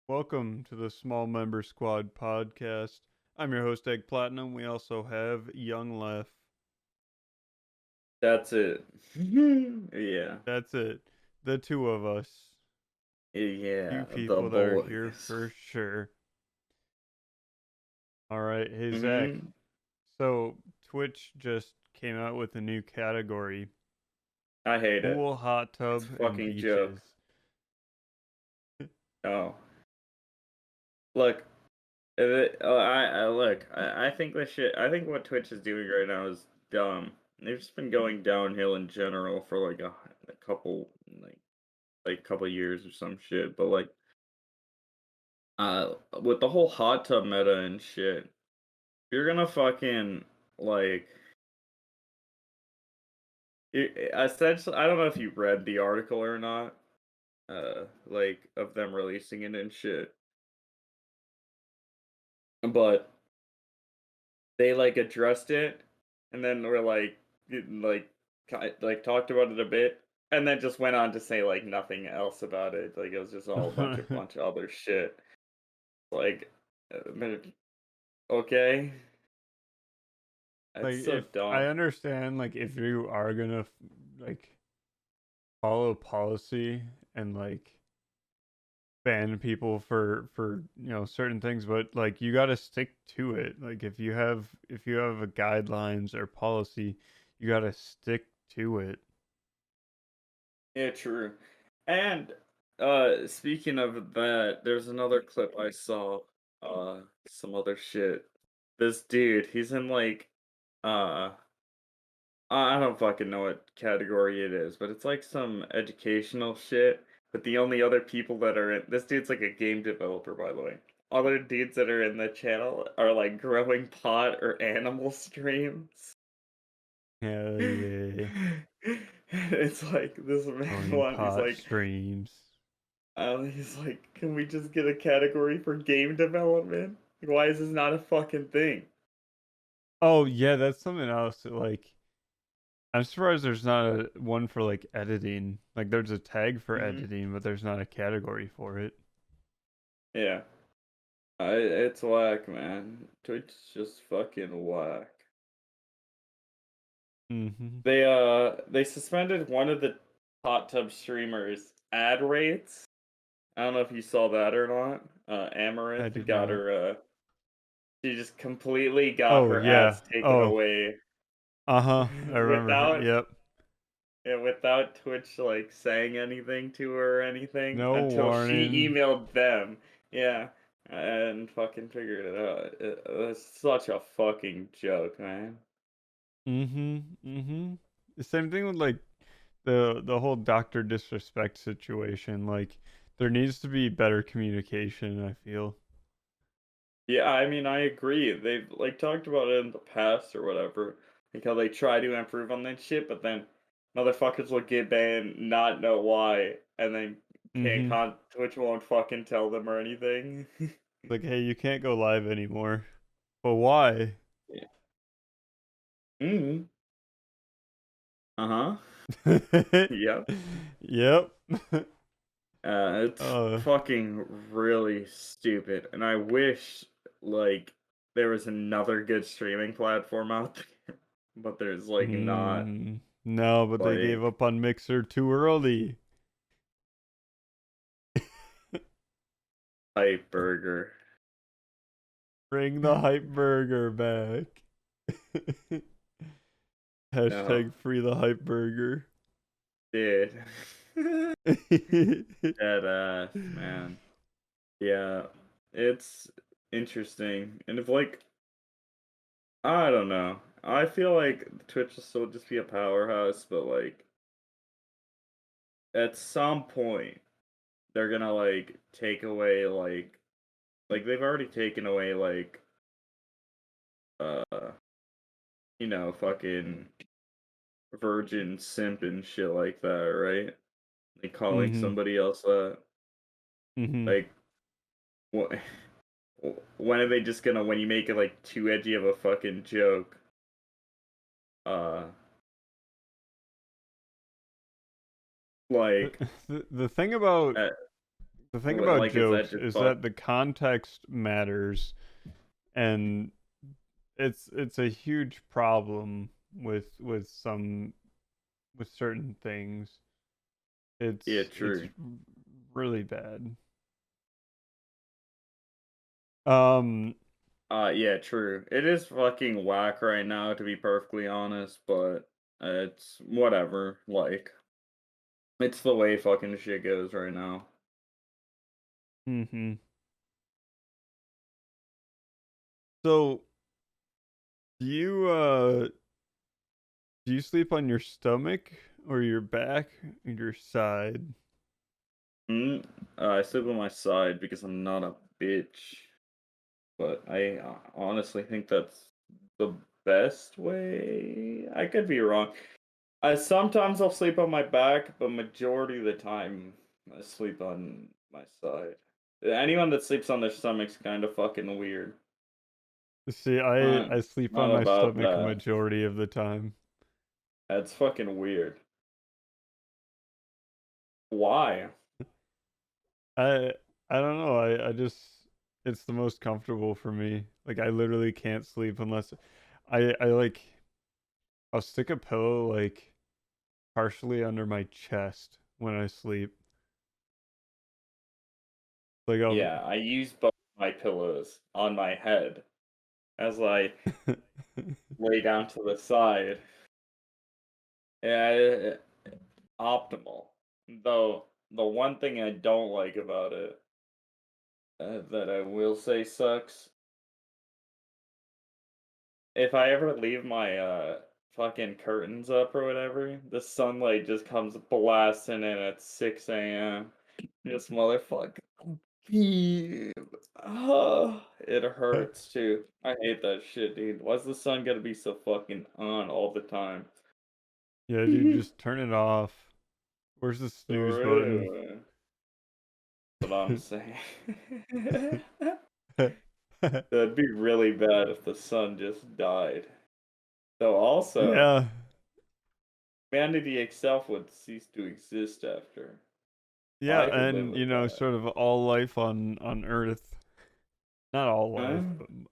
Welcome to the Small Member Squad podcast. I'm your host, Egg Platinum. We also have Young Left. That's it. Yeah. That's it. The two of us. Yeah, Two the people that are here boys. for sure. All right. Hey, Zach. hmm So, Twitch just came out with a new category: I hate it. pool, hot It's a tub, and fucking joke. beaches. Oh, look. I think this shit. I think what Twitch is doing right now is dumb. They've just been going downhill in general for like a couple couple years or some shit. But with the whole hot tub meta and shit, you're gonna fucking like essentially. I don't know if you read the article or not. Of them releasing it and shit. But they addressed it, and then were talked about it a bit, and then just went on to say nothing else about it. Like it was just all a bunch of other shit. Like, but okay, Like, that's so if I dumb. understand, like, if you are gonna, like, follow policy and, like, ban people for certain things, but like you got to stick to it. Like if you have a guidelines or policy, you got to stick to it. Yeah, true. And speaking of that, there's another clip I saw. Some other shit. This dude, he's in uh I don't fucking know what category it is, but it's like some educational shit. But the only other people that are in this dude's like a game developer, by the way. Other dudes that are in the channel are like growing pot or animal streams. Hell yeah. It's like this man Growing one, pot streams. he's like, can we just get a category for game development? Like, why is this not a fucking thing? Oh yeah, that's something else that, like, I'm surprised there's not a one for like editing. Like there's a tag for hmm editing, but there's not a category for it. Yeah. It's whack, man. Twitch is just fucking whack. Mhm. They suspended one of the hot tub streamers' ad rates. I don't know if you saw that or not. I Amaranth did got not. her she just completely got Oh her yeah. ads taken Oh, away uh-huh. I remember. without Yep. without Twitch saying anything to her or anything No until she warning. emailed them. Yeah. And fucking figured it out. It's such a fucking joke, man. Mm-hmm. Mm-hmm. The same thing with like the whole doctor disrespect situation. Like there needs to be better communication, I feel. Yeah, I mean, I agree. They've talked about it in the past or whatever, like how they try to improve on that shit, but then motherfuckers will get banned, not know why, and then can't Mm-hmm. Twitch won't fucking tell them or anything. Like, hey, you can't go live anymore. But why? Yeah. hmm Uh-huh. Yep. Yep. It's uh fucking really stupid, and I wish there was another good streaming platform out there, but there's not. no, but they gave Like up on Mixer too early. Hype Burger. Bring the hype burger back. No. Hashtag free the hype burger. Dude. Dead ass, man. Yeah. It's interesting. And if I don't know. I feel like Twitch will still just be a powerhouse, but at some point they're gonna take away they've already taken away uh fucking virgin simp and shit like that, right? Like calling mhm. somebody else that. Mhm. Like what when are they just gonna when you make it too edgy of a fucking joke? Uh, like The thing about uh, The thing about Like, is that jokes just is fuck? that the context matters, and it's a huge problem with certain things. Yeah, It's true. really bad. Um, Yeah, true. It is fucking whack right now, to be perfectly honest, but it's whatever. Like, it's the way fucking shit goes right now. mhm. So do you sleep on your stomach or your back or your side? Mm, I sleep on my side because I'm not a bitch, but I honestly think that's the best way. I could be wrong. I sometimes I'll sleep on my back, but majority of the time I sleep on my side. Anyone that sleeps on their stomach's kind of fucking weird. See, Not I sleep on not my about stomach a that. majority of the time. That's fucking weird. Why? I I don't know. I just it's the most comfortable for me. Like I literally can't sleep unless I like I'll stick a pillow like partially under my chest when I sleep. Like I'll Yeah, I use both my pillows on my head as I lay down to the side. Yeah, optimal. Though the one thing I don't like about it, that I will say sucks, if I ever leave my fucking curtains up or whatever, the sunlight just comes blasting in at 6 a.m. This motherfucker. Oh, it hurts too. I hate that shit, dude. Why's the sun gotta be so fucking on all the time? Yeah, dude, just turn it off. Where's the snooze button? True. That's what I'm saying. That'd be really bad if the sun just died. Though also, Yeah. humanity itself would cease to exist after. Yeah, I could live and with that. sort of all life on Earth. Not all life,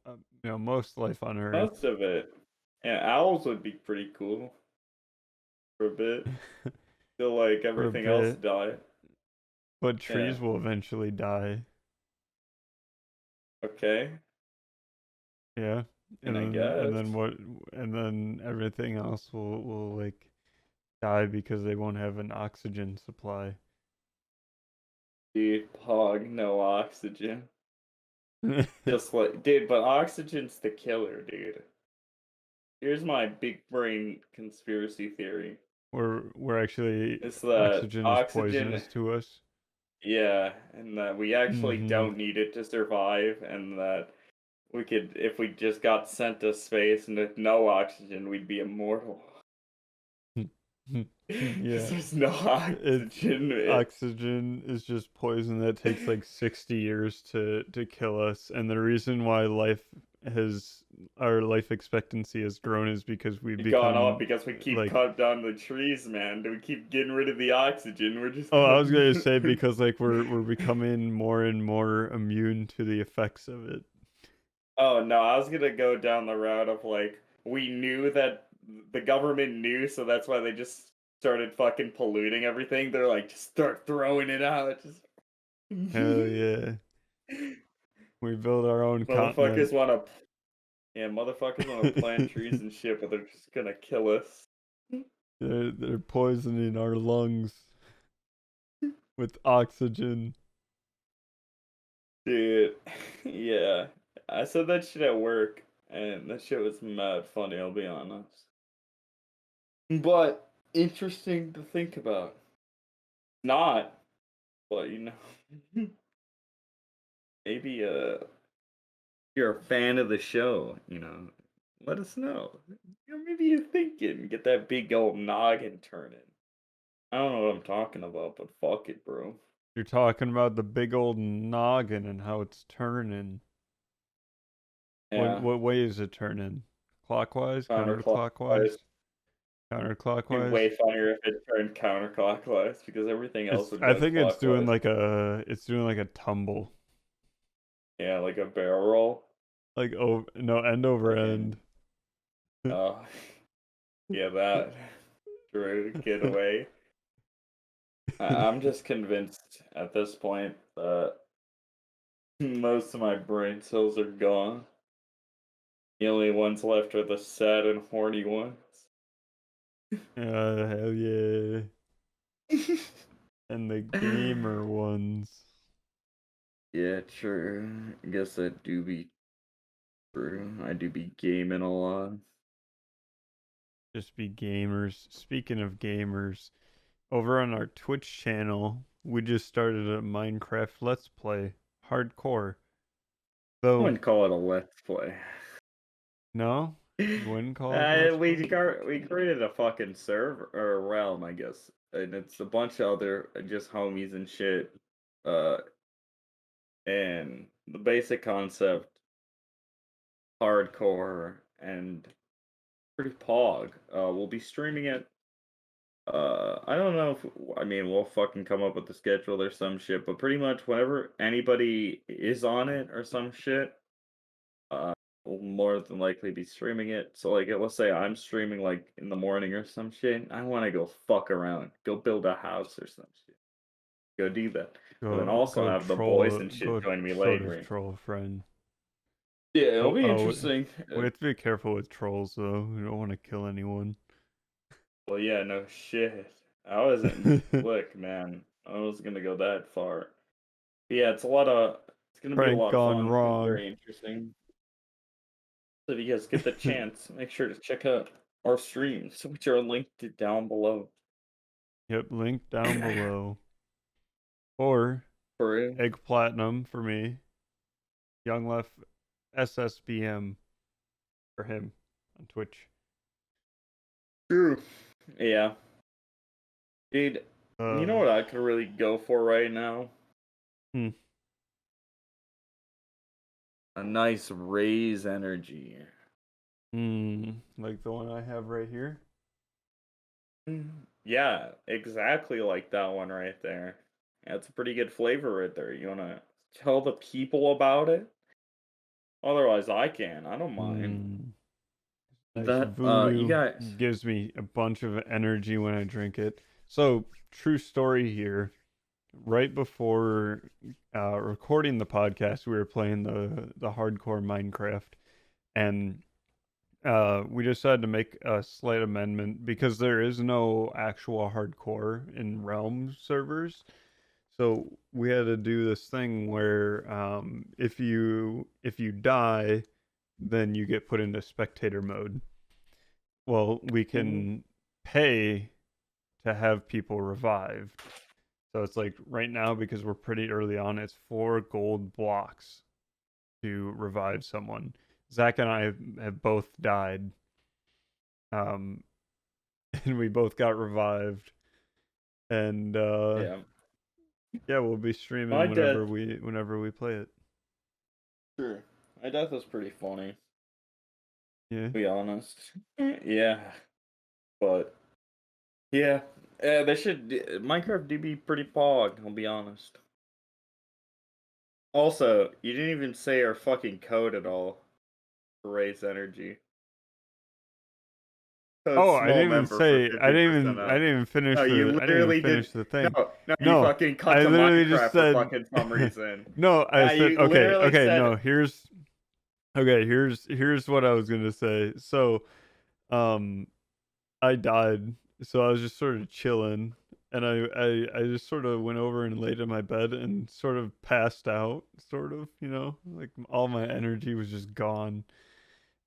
Huh? but most life on Earth. Most of it. And owls would be pretty cool for a bit. Till like For a everything else bit. died. But Yeah. trees will eventually die. Okay. Yeah. And I And guess. then what and then everything else will like die because they won't have an oxygen supply. Dude, pog, no oxygen. Just like, dude, but oxygen's the killer, dude. Here's my big brain conspiracy theory. we're actually It's that oxygen is oxygen, poisonous to us. yeah, and that we actually Mm-hmm. don't need it to survive, and that we could, if we just got sent to space and with no oxygen, we'd be immortal. Because Yeah. there's no It's oxygen. oxygen is just poison that takes like 60 years to kill us, and the reason why has our life expectancy has grown is because we've Gone up become because we keep like cutting down the trees, man. We keep getting rid of the oxygen. We're just oh, I was cutting. gonna say because like we're becoming more and more immune to the effects of it. Oh no, I was gonna go down the route of like we knew that the government knew, so that's why they just started fucking polluting everything. They're like, just start throwing it out. Just Hell yeah. We build our own motherfuckers continent. wanna, yeah, motherfuckers wanna plant trees and shit, but they're just gonna kill us. They're poisoning our lungs with oxygen. Dude, yeah. I said that shit at work, and that shit was mad funny, I'll be honest. But interesting to think about. Not, but maybe you're a fan of the show, let us know. Maybe you're thinking, get that big old noggin turning. I don't know what I'm talking about, but fuck it, bro. You're talking about the big old noggin and how it's turning. Yeah, What way is it turning? Clockwise, counterclockwise. counterclockwise? It'd be Counterclockwise. way funnier if it turned counterclockwise because everything else It's. would I go think it's doing clockwise. like a. It's doing like a tumble, Yeah, like a barrel roll. like over no end over Fucking end. oh yeah, that drew get away. I'm just convinced at this point that most of my brain cells are gone. The only ones left are the sad and horny ones. Hell yeah! And the gamer ones. Yeah, true. I guess that do be true. I do be gaming a lot. Just be gamers. Speaking of gamers, over on our Twitch channel, we just started a Minecraft Let's Play hardcore. I So wouldn't call it a let's play. no, you wouldn't call it a Let's Play. We created a fucking server or a realm, I guess, and it's a bunch of other just homies and shit. Uh, and the basic concept, hardcore and pretty pog. We'll be streaming it. I don't know if I mean we'll fucking come up with the schedule or some shit, but pretty much whenever anybody is on it or some shit, uh, will more than likely be streaming it. So like, let's say I'm streaming like in the morning or some shit. I want to go fuck around, go build a house or some shit. Go do that, but then also Go have the boys troll. and shit Go join me sort of later. troll a friend. Yeah, it'll Oh, be oh, interesting. we have to be careful with trolls though. We don't want to kill anyone. Well, yeah, no shit. I wasn't. Look, man, I wasn't gonna go that far. But yeah, it's a lot of. It's gonna be a Prank lot of gone fun. It's gonna be wrong. very interesting. So if you guys get the chance, make sure to check out our streams, which are linked down below. Yep, link down below. Or For real. Egg Platinum for me. Young Left SSBM for him on Twitch. True. Yeah. Dude, you know Uh, what I could really go for right now? hmm. A nice raise energy. Like the one I have right here. Yeah, exactly like that one right there. That's a pretty good flavor right there. You wanna tell the people about it? Otherwise, I can. I don't mind. Hmm. Nice That you voodoo guys. gives me a bunch of energy when I drink it. So, true story here. Right before recording the podcast, we were playing the hardcore Minecraft, and we decided to make a slight amendment because there is no actual hardcore in Realm servers. So we had to do this thing where if you die, then you get put into spectator mode. Well, we Mhm. can pay to have people revived. So it's like right now, because we're pretty early on, it's 4 gold blocks to revive someone. Zach and I have both died, um, and we both got revived. And Yeah. yeah, we'll be streaming My death. whenever we play it. Sure. My death was pretty funny, Yeah. to be honest. Yeah. But yeah. They should Minecraft do be pretty pog, I'll be honest. Also, you didn't even say our fucking code at all for raise energy. Code Oh, small member for 50% I off. didn't even No, you I didn't even literally did. finish the No, thing. no, you No, fucking cut I to literally just Minecraft for said fucking some reason. no, I Yeah, said you literally okay, said no, here's what I was gonna say. So, um, I died, so I was just sort of chilling, and I just sort of went over and laid in my bed and sort of passed out, sort of, like all my energy was just gone.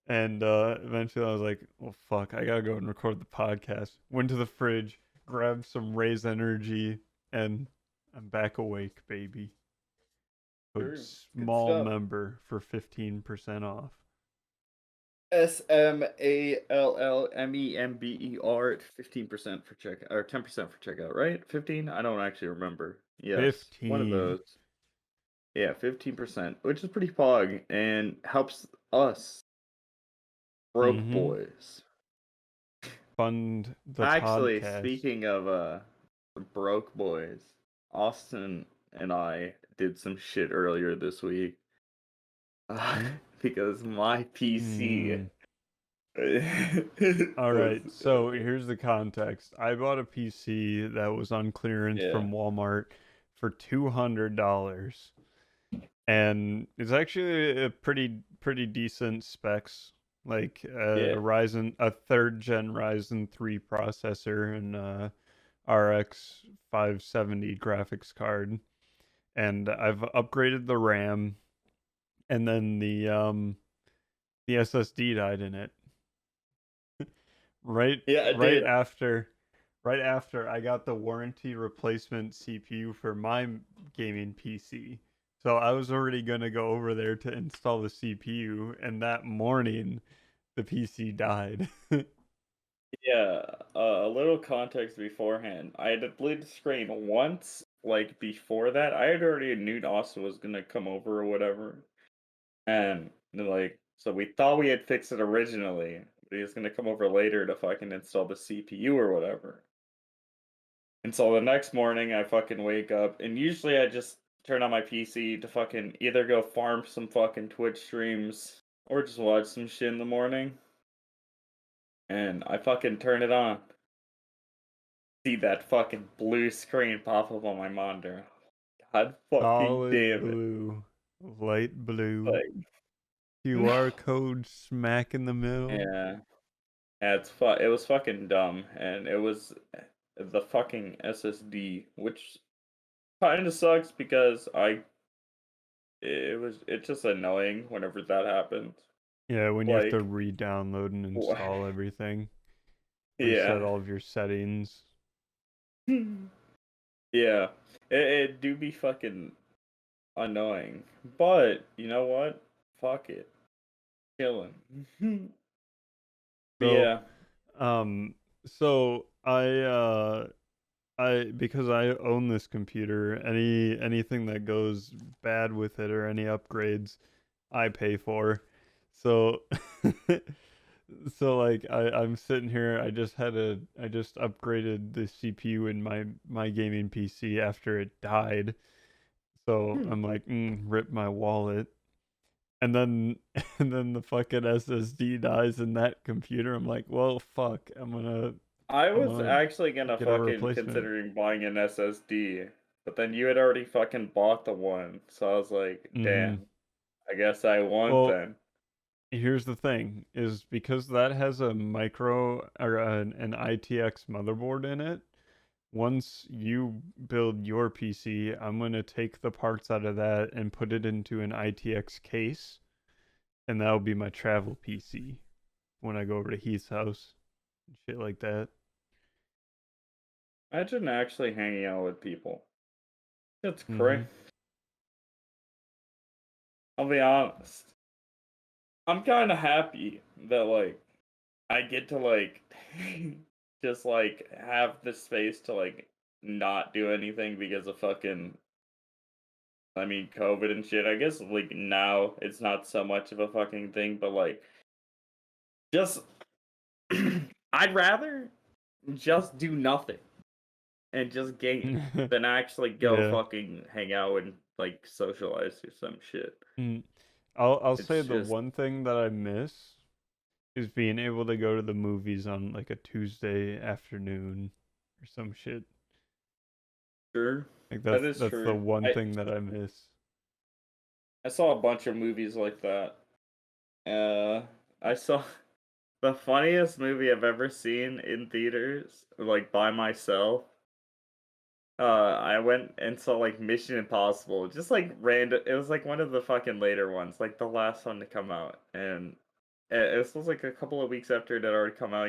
And eventually I was like, well, fuck, I gotta go and record the podcast. Went to the fridge, grabbed some Raise Energy, and I'm back awake, baby. Code sure. Good small stuff. member for 15% off. SMALLMEMBER at 15% for checkout or 10% for checkout, right? 15? I don't actually remember. Yes, one of 15. those. Yeah, 15%, which is pretty pog and helps us broke Mm-hmm. boys. fund the Actually, podcast. speaking of broke boys, Austin and I did some shit earlier this week Hmm? because my PC Mm. All was right, so here's the context. I bought a PC that was on clearance yeah, from Walmart for $200, and it's actually a pretty decent specs, like yeah, a third gen Ryzen 3 processor and RX 570 graphics card, and I've upgraded the RAM, and then the SSD died in it. right yeah, right dude. after right after I got the warranty replacement CPU for my gaming PC. So I was already gonna go over there to install the CPU, and that morning the PC died. Yeah, a little context beforehand. I had depleted the screen once, like before that. I had already knew Austin was gonna come over or whatever. And like, so we thought we had fixed it originally, but he was gonna come over later to fucking install the CPU or whatever. And so the next morning, I fucking wake up, and usually I just turn on my PC to fucking either go farm some fucking Twitch streams or just watch some shit in the morning. And I fucking turn it on, see that fucking blue screen pop up on my monitor. God fucking Solid damn it! blue, light blue, Like, QR code smack in the middle. yeah. Yeah, it was fucking dumb, and it was the fucking SSD, which kind of sucks because it's just annoying whenever that happens. Yeah, when you have to Like, re-download and wha- install everything, reset yeah, all of your settings. yeah, it do be fucking annoying, but you know what? Fuck it, chilling. But So, yeah, um, so I because I own this computer, anything that goes bad with it or any upgrades, I pay for. So so like I'm sitting here, I just upgraded the CPU in my gaming PC after it died. So I'm like, rip my wallet. And then and then the fucking SSD dies in that computer. I'm like, well, fuck. I I'm was gonna actually gonna get a fucking replacement. considering buying an SSD, but then you had already fucking bought the one, so I was like, Hmm. damn, I guess I won't Well, then. here's the thing: is because that has a micro or an ITX motherboard in it. Once you build your PC, I'm gonna take the parts out of that and put it into an ITX case, and that'll be my travel PC when I go over to Heath's house and shit like that. Imagine actually hanging out with people. It's Hmm. crazy. I'll be honest. I'm kind of happy that like I get to like just like have the space to like not do anything because of fucking COVID and shit. I guess like now it's not so much of a fucking thing, but like just I'd rather just do nothing and just game than actually go Yeah. fucking hang out and like socialize or some shit. Mm. I'll say It's the just one thing that I miss is being able to go to the movies on like a Tuesday afternoon or some shit. true. Like That is that's the true. one thing that I miss. I saw a bunch of movies like that. I saw the funniest movie I've ever seen in theaters, like by myself. I went and saw like Mission Impossible, just like random. It was like one of the fucking later ones, like the last one to come out, and it was like a couple of weeks after it had already come out.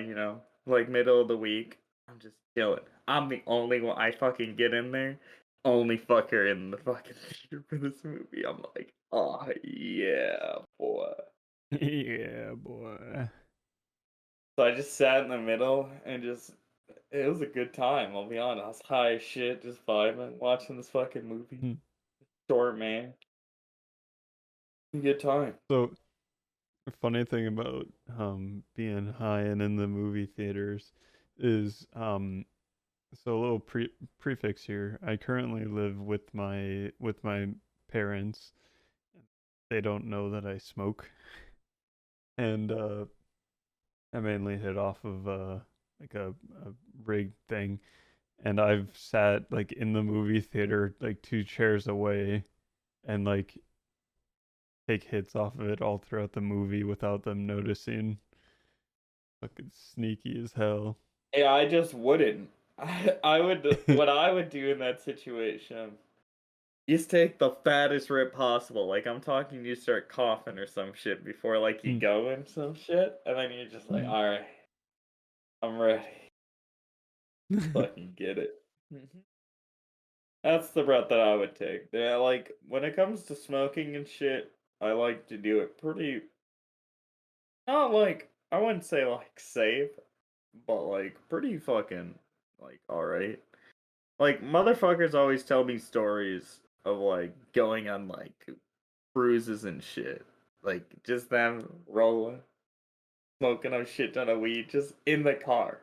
Like middle of the week. I'm just chilling. I'm the only one. I fucking get in there, only fucker in the fucking theater for this movie. I'm like, oh yeah, boy. Yeah, boy. So I just sat in the middle and just it was a good time, I'll be honest. I was high as shit, just vibing, watching this fucking movie. Hmm. Short man. Good time. So funny thing about being high and in the movie theaters is so a little prefix here. I currently live with my parents. They don't know that I smoke, and I mainly hit off of like a rig thing, and I've sat like in the movie theater like two chairs away and like take hits off of it all throughout the movie without them noticing. Fucking sneaky as hell. Yeah, I just wouldn't. I would what I would do in that situation. Just take the fattest rip possible. Like I'm talking, you start coughing or some shit before like you go and some shit, and then you're just like, all right, I'm ready. Fucking get it. That's the route that I would take. Yeah, like when it comes to smoking and shit, I like to do it pretty not like I wouldn't say like safe, but like pretty fucking like alright. Like motherfuckers always tell me stories of like going on like cruises and shit. Like just them rolling, smoking a shit ton of weed just in the car.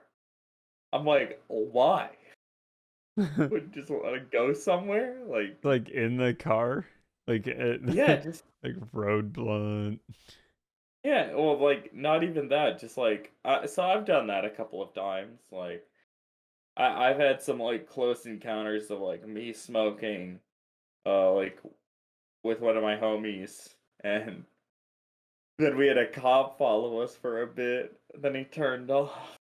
I'm like, why? Would just want to go somewhere? Like in the car, like Yeah, just like road blunt. yeah. Well, like not even that. Just like so I've done that a couple of times. Like I've had some like close encounters of like me smoking, like with one of my homies, and then we had a cop follow us for a bit. Then he turned off.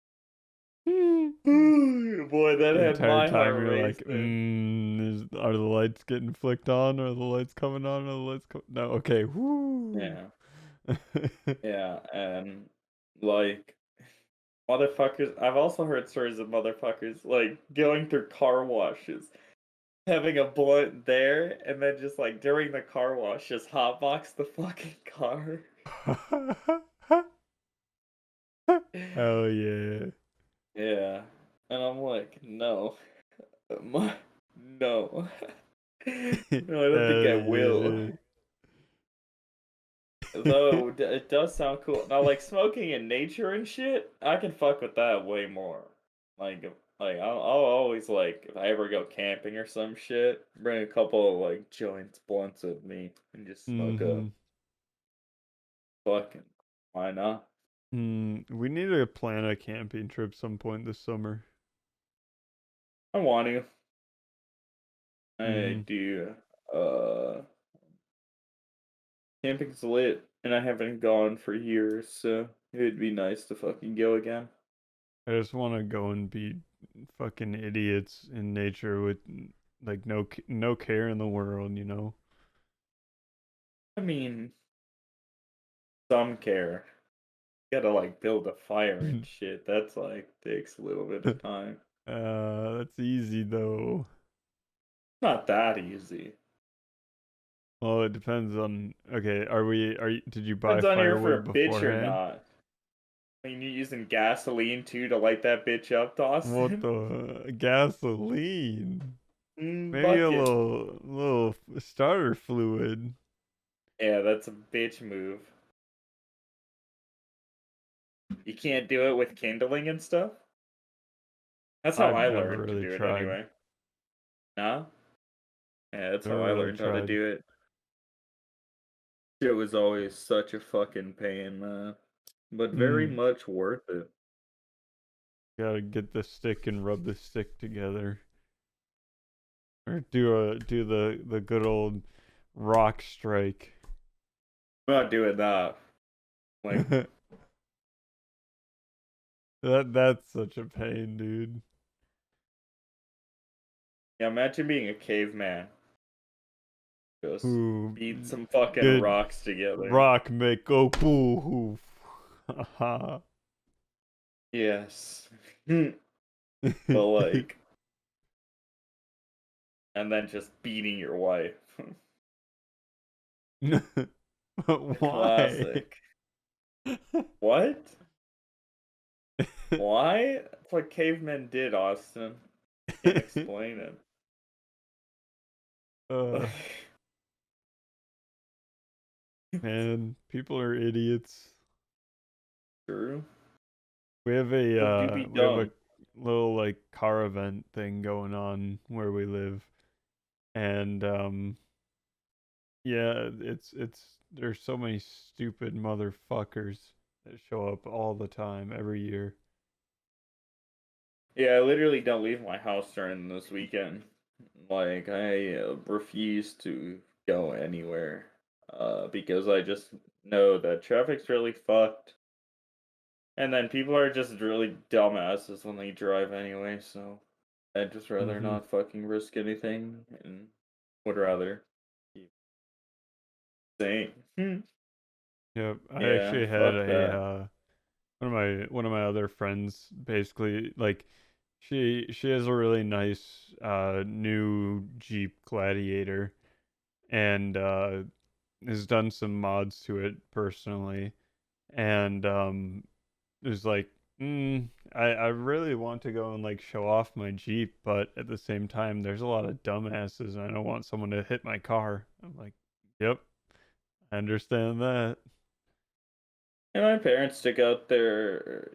Boy, that The had entire my time heart you're like, racing. are the lights getting flicked on? Are the lights coming on? Are the lights no, okay, whoo. Yeah, yeah, and like motherfuckers. I've also heard stories of motherfuckers like going through car washes, having a blunt there, and then just like during the car wash, just hotbox the fucking car. Hell yeah. Yeah, and I'm like, no, no, no, I don't think Hell I will. yeah. Though it does sound cool. Now, like smoking in nature and shit, I can fuck with that way more. Like I'll always like if I ever go camping or some shit, bring a couple of like joints, blunts with me, and just smoke up. Mm-hmm. Fucking, why not? We need to plan a camping trip some point this summer. I want to. I Mm. do. Uh, Camping's lit, and I haven't gone for years, so it'd be nice to fucking go again. I just want to go and be fucking idiots in nature with like no care in the world, you know. I mean, some care. Gotta like build a fire and shit. That's like takes a little bit of time. That's easy though. Not that easy. Well, it depends on. Okay, did you buy Depends on here for firewood a bitch or beforehand? not. I mean, you using gasoline too to light that bitch up, What Dawson? the gasoline? Maybe a Bucket. little starter fluid. Yeah, that's a bitch move. You can't do it with kindling and stuff. That's how I've I never learned to really do it tried. anyway. Nah? Yeah, that's how Never I really learned how to tried. do it. It was always such a fucking pain, but very Hmm. much worth it. Gotta get the stick and rub the stick together, or do the good old rock strike. I'm not doing that. Like, That's such a pain, dude. yeah, imagine being a caveman. Just Ooh, beat some fucking good rocks together. rock make go boo hoo. Yes. But like, and then just beating your wife. But A why? classic. What? Why? That's what cavemen did, Austin. Can't explain uh, it. Man, people are idiots. True. People do be We have a dumb. little like car event thing going on where we live, and yeah, it's there's so many stupid motherfuckers that show up all the time every year. Yeah, I literally don't leave my house during this weekend. Like, I refuse to go anywhere. Because I just know that traffic's really fucked. And then people are just really dumbasses when they drive anyway, so I'd just rather Mm-hmm. not fucking risk anything and would rather keep staying. Yep, I Yeah, actually had fuck a that. one of my other friends basically like she has a really nice new Jeep Gladiator and has done some mods to it personally and is like I really want to go and like show off my Jeep, but at the same time there's a lot of dumbasses and I don't want someone to hit my car. I'm like, yep, I understand that. And my parents took out their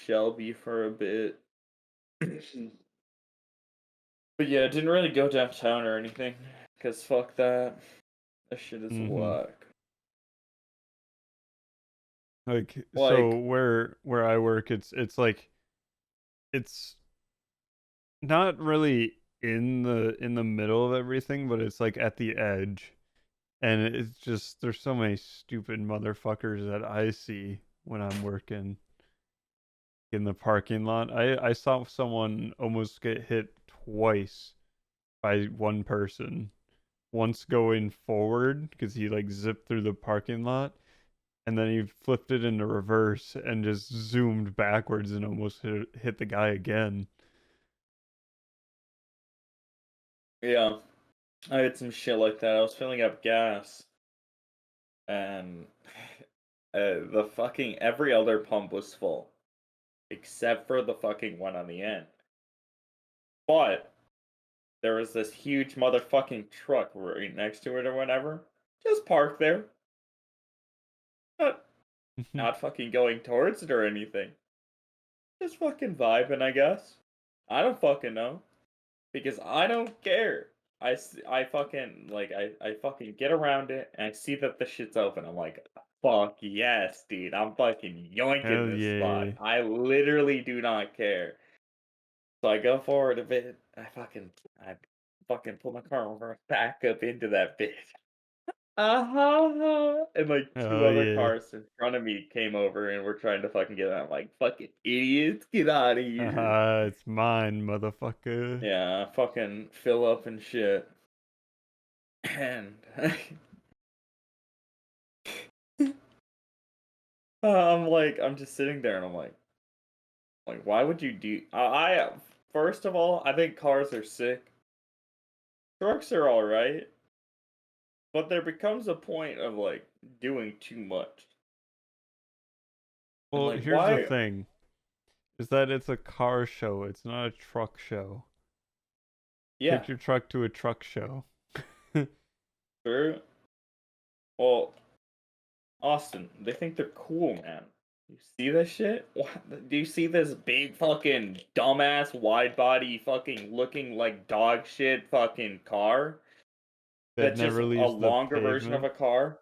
Shelby for a bit. But yeah, didn't really go downtown or anything. Cause fuck that. That shit is Mm-hmm. whack. Like so Like, where I work it's like it's not really in the middle of everything, but it's like at the edge. And it's just there's so many stupid motherfuckers that I see when I'm working in the parking lot. I saw someone almost get hit twice by one person. Once going forward because he like zipped through the parking lot, and then he flipped it into reverse and just zoomed backwards and almost hit the guy again. yeah, I had some shit like that. I was filling up gas and the fucking every other pump was full except for the fucking one on the end. But there was this huge motherfucking truck right next to it or whatever, just parked there, not not fucking going towards it or anything, just fucking vibing, I guess. I don't fucking know because I don't care. I fucking like I fucking get around it and I see that the shit's open. I'm like, fuck yes, dude. I'm fucking yoinking Hell this yeah. spot. I literally do not care. So I go forward a bit. I fucking pull my car over, back up into that bitch. Uh-huh. And like two Oh other yeah. cars in front of me came over and were trying to fucking get out. I'm like, fucking idiots, get out of here. Haha, it's mine, motherfucker. Yeah, fucking fill up and shit. And I'm just sitting there and I'm like, why would you do? First of all, I think cars are sick. Trucks are all right, but there becomes a point of like doing too much. And Well, like, here's the why? thing, is that it's a car show, it's not a truck show. Yeah, Take your truck to a truck show. true. Well, Austin, they think they're cool, man. You see this shit? What? Do you see this big fucking dumbass wide body fucking looking like dog shit fucking car? That That's just never a leaves the longer version of pavement. a car,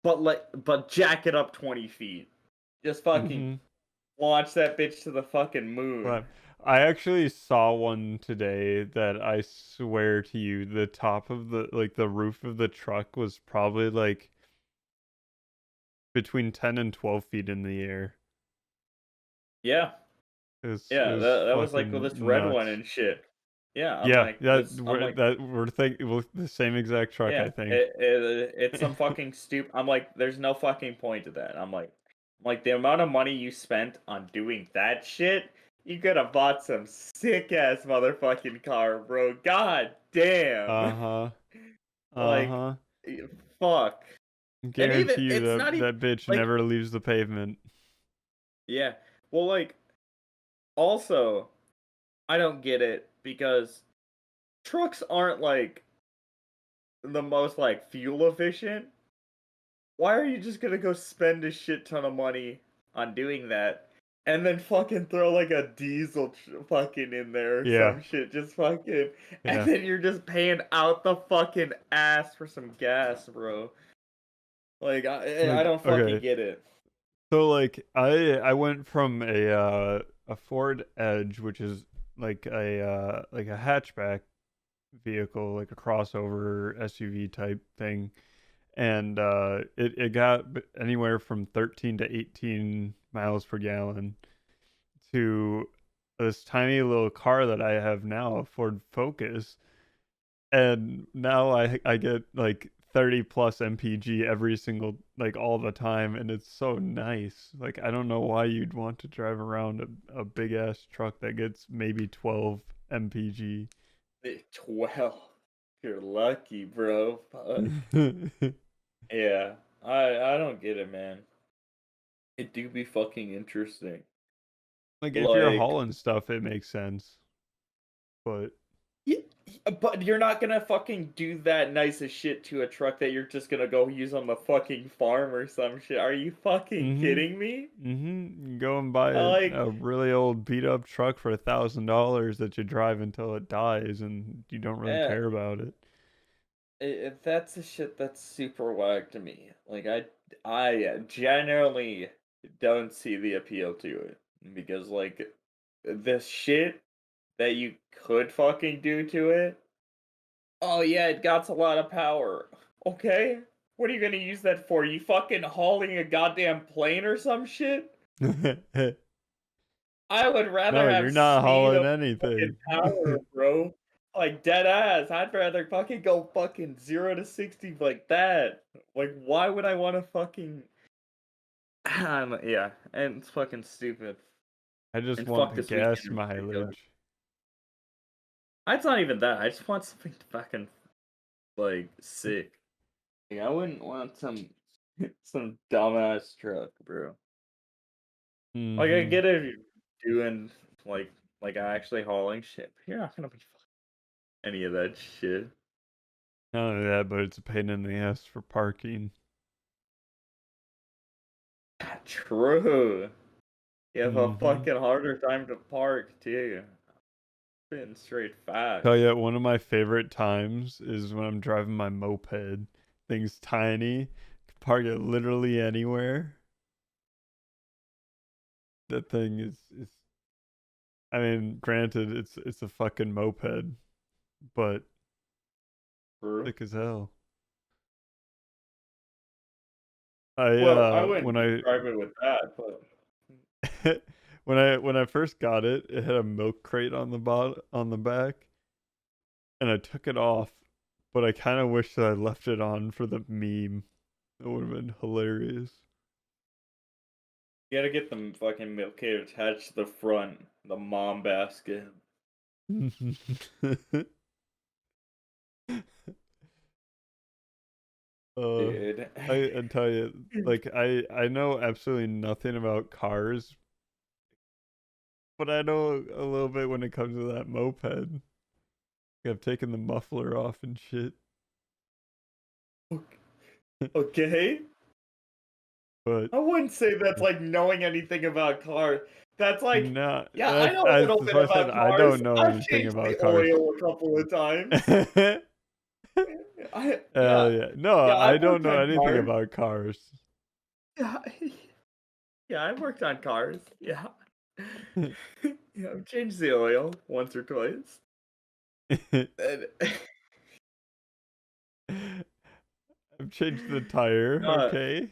but jack it up 20 feet. Just fucking Mm-hmm. launch that bitch to the fucking moon. But I actually saw one today that I swear to you, the top of the roof of the truck was probably like between 10 and 12 feet in the air. Yeah, It yeah, was that was like with fucking this red one nuts. and shit. Yeah, Yeah, I'm like, we're thinking the same exact truck, yeah, I think. it's some fucking I'm like, there's no fucking point to that. I'm like, the amount of money you spent on doing that shit, you could have bought some sick ass motherfucking car, bro. God damn. Uh-huh. Like, Uh-huh. fuck. And even Guarantee you it's that not even that bitch like, never leaves the pavement. yeah. Well, like, also, I don't get it because trucks aren't like the most like fuel efficient, why are you just gonna go spend a shit ton of money on doing that and then fucking throw like a diesel fucking in there or Yeah, some shit? Just fucking, and yeah. then you're just paying out the fucking ass for some gas, bro. Like I Like, don't fucking okay. get it. So like I went from a Ford Edge, which is like a hatchback vehicle, like a crossover SUV type thing, and it got anywhere from 13 to 18 miles per gallon to this tiny little car that I have now, a Ford Focus, and now I get like 30 plus mpg every single, like, all the time, and it's so nice. Like, I don't know why you'd want to drive around a big ass truck that gets maybe 12 mpg. 12. You're lucky, bro. Fuck. Yeah, I don't get it, man. It do be fucking interesting. Like, if you're Like, hauling stuff it makes sense, but yeah, but you're not gonna fucking do that nice as shit to a truck that you're just gonna go use on the fucking farm or some shit. Are you fucking mm-hmm. kidding me? Mm-hmm. You go and buy Like, a really old beat up truck for $1,000 that you drive until it dies and you don't really eh, care about it. that's the shit that's super whack to me. Like, I generally don't see the appeal to it because, like, the shit that you could fucking do to it. Oh yeah, it got a lot of power. Okay. What are you gonna use that for? You fucking hauling a goddamn plane or some shit? I would rather No, have you're not speed hauling over fucking anything. power, bro. Like dead ass. I'd rather fucking go fucking 0 to 60 like that. Like why would I wanna fucking yeah, and it's fucking stupid. I just And want fuck the this weekend gas in particular. mileage. It's not even that. I just want something fucking like sick. Like, I wouldn't want some some dumbass truck, bro. Like I Mm-hmm. get it if you're doing like actually hauling shit, but you're not gonna be fucking any of that shit. Not only that, but it's a pain in the ass for parking. True. You have a Mm-hmm. fucking harder time to park too. Spitting straight Tell facts. you, one of my favorite times is when I'm driving my moped. Thing's tiny, can park it literally anywhere. That thing is. I mean, granted, it's a fucking moped, but True. thick as hell. I Well, I wouldn't when I describe it with that, but when I first got it, it had a milk crate on the back, and I took it off, but I kind of wish that I left it on for the meme. It would have been hilarious. you gotta get the fucking milk crate attached to the front, the mom basket. uh, Dude. I tell you, like, I know absolutely nothing about cars, but I know a little bit when it comes to that moped. I've taken the muffler off and shit. Okay. But I wouldn't say that's like knowing anything about cars. That's like, no, yeah, I know a little that's bit why I said about I cars. don't know I've anything changed the about cars. oil a couple of times. Hell Yeah, yeah. No, yeah, I I've don't worked know on anything cars. about cars. Yeah, yeah, I've worked on cars. Yeah, yeah, I've changed the oil once or twice. And, I've changed the tire, uh, okay?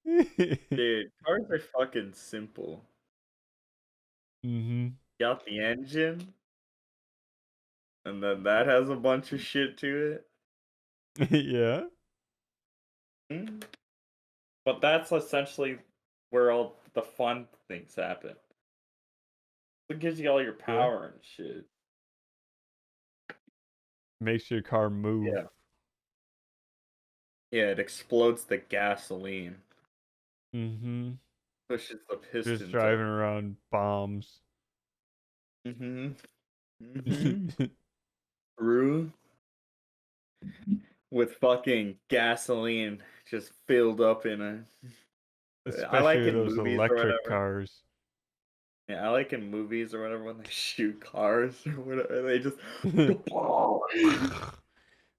dude, cars are fucking simple. Mhm. Got the engine, and then that has a bunch of shit to it. Yeah. Mm. But that's essentially where all the fun things happen. It gives you all your Yeah. power and shit. Makes your car move. Yeah. Yeah, it explodes the gasoline, Mhm. pushes the Just pistons driving up. around bombs. Mm-hmm. Mm-hmm. True. with fucking gasoline just filled up in a. I like Especially in those movies or electric whatever. cars. Yeah, I like in movies or whatever when they shoot cars or whatever. They just.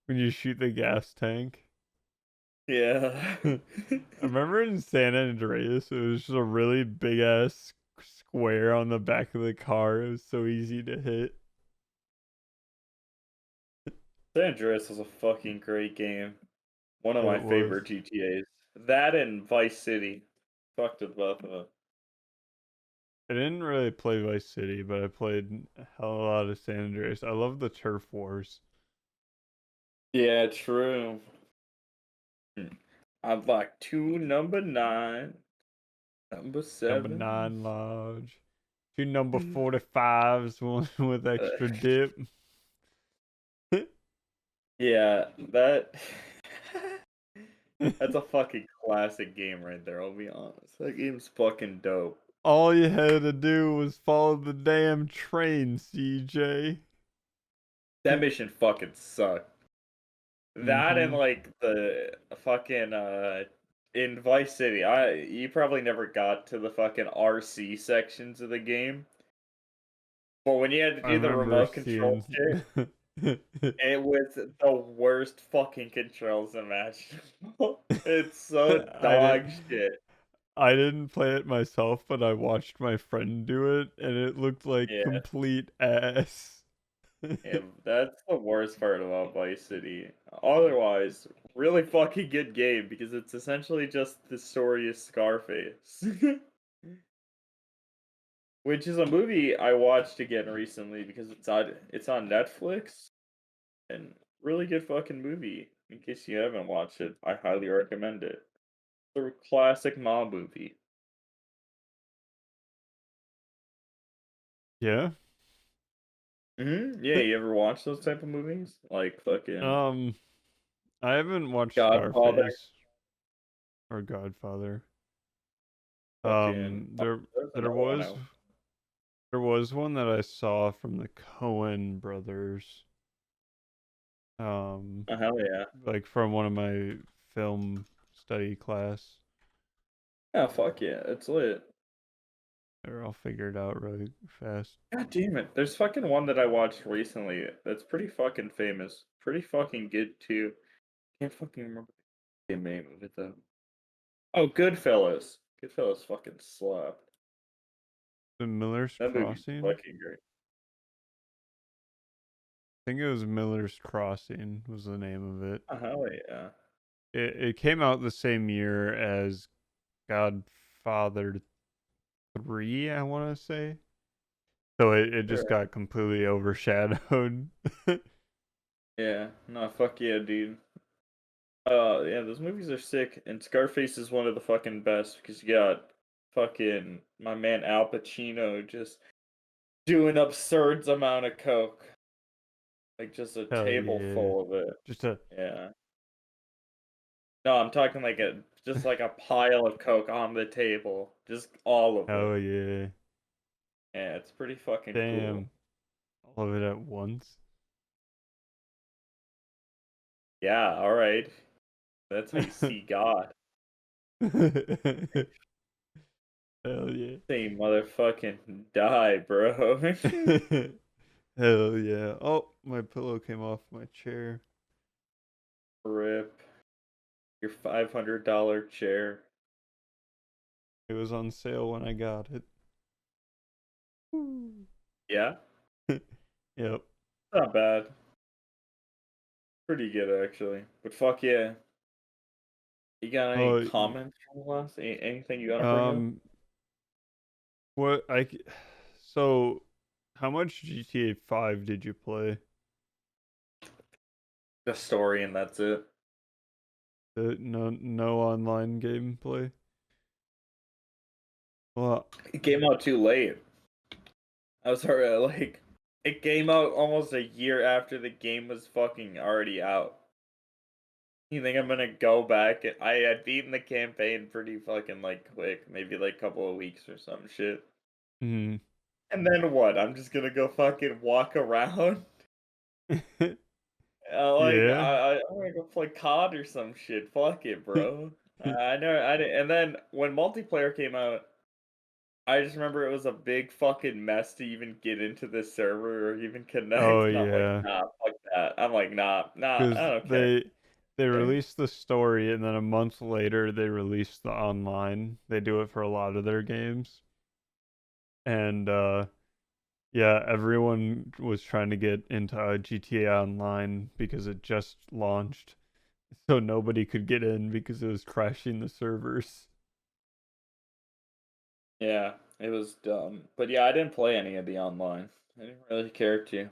When you shoot the gas tank. Yeah. I remember in San Andreas, it was just a really big ass square on the back of the car. It was so easy to hit. San Andreas is a fucking great game. One of my It was. favorite GTAs. That and Vice City. Fucked with both of them. I didn't really play Vice City, but I played a hell of a lot of San Andreas. I love the turf wars. Yeah, true. Unlock 2 number 9, number Number 7. 9 Lodge. Two number 45s, one with extra dip. Yeah, that that's a fucking classic game right there, I'll be honest. That game's fucking dope. All you had to do was follow the damn train, CJ. That mission fucking sucked. That and Mm-hmm. like the fucking in Vice City, you probably never got to the fucking RC sections of the game. But when you had to I do the remember remote control seeing. shit, it was the worst fucking controls imaginable. It's so I did. dog shit. I didn't play it myself, but I watched my friend do it, and it looked like Yeah, complete ass. yeah, that's the worst part about Vice City. Otherwise, really fucking good game because it's essentially just the story of Scarface. Which is a movie I watched again recently because it's on Netflix and really good fucking movie. In case you haven't watched it, I highly recommend it. It's a classic mob movie. Yeah. Yeah, you ever watch those type of movies? Like fucking Um, I haven't watched Godfather, Scarface or Godfather. fucking There there's there another one was out. there was one that I saw from the Cohen brothers. Um, Oh hell yeah. like from one of my film study class. Yeah, fuck yeah, it's lit. Or I'll figure it out really fast. God damn it. There's fucking one that I watched recently that's pretty fucking famous. Pretty fucking good too. Can't fucking remember the name of it though. Oh, Goodfellas. Goodfellas fucking slapped. The Miller's That movie's Crossing? fucking great. I think it was Miller's Crossing was the name of it. Oh hell yeah. It came out the same year as Godfather 3, I want to say. So it just Sure. got completely overshadowed. Yeah. No, fuck yeah, dude. Yeah, those movies are sick, and Scarface is one of the fucking best because you got fucking my man Al Pacino just doing absurd amount of coke, like just a Hell table yeah. full of it. Just a Yeah. No, I'm talking like just like a pile of coke on the table, just all of hell it. yeah. Yeah, it's pretty fucking cool. Damn. All of it at once. Yeah, all right. That's how you see God. Hell yeah. Say motherfucking die, bro. Hell yeah. Oh, my pillow came off my chair. Rip your $500 chair. It was on sale when I got it. Woo. Yeah, Yep. not bad. Pretty good actually. But fuck yeah. You got any Oh, comments from the last? Anything you gotta bring up? um, what so how much GTA 5 did you play? The story and that's it. No online gameplay? Well, It came out too late. I was already like, it came out almost a year after the game was fucking already out. You think I'm gonna go back? I had beaten the campaign pretty fucking like quick, maybe like a couple of weeks or some shit. mm. And then what? I'm just gonna go fucking walk around Yeah. I'm gonna go play COD or some shit. Fuck it, bro. I know I didn't. And then when multiplayer came out, I just remember it was a big fucking mess to even get into the server or even Oh connect. And I'm like, yeah. nah, fuck that. I'm like, nah, I Because don't care. they released the story and then a month later they released the online. They do it for a lot of their games. And yeah, everyone was trying to get into GTA Online because it just launched. So nobody could get in because it was crashing the servers. Yeah, it was dumb. But yeah, I didn't play any of the online. I didn't really care to.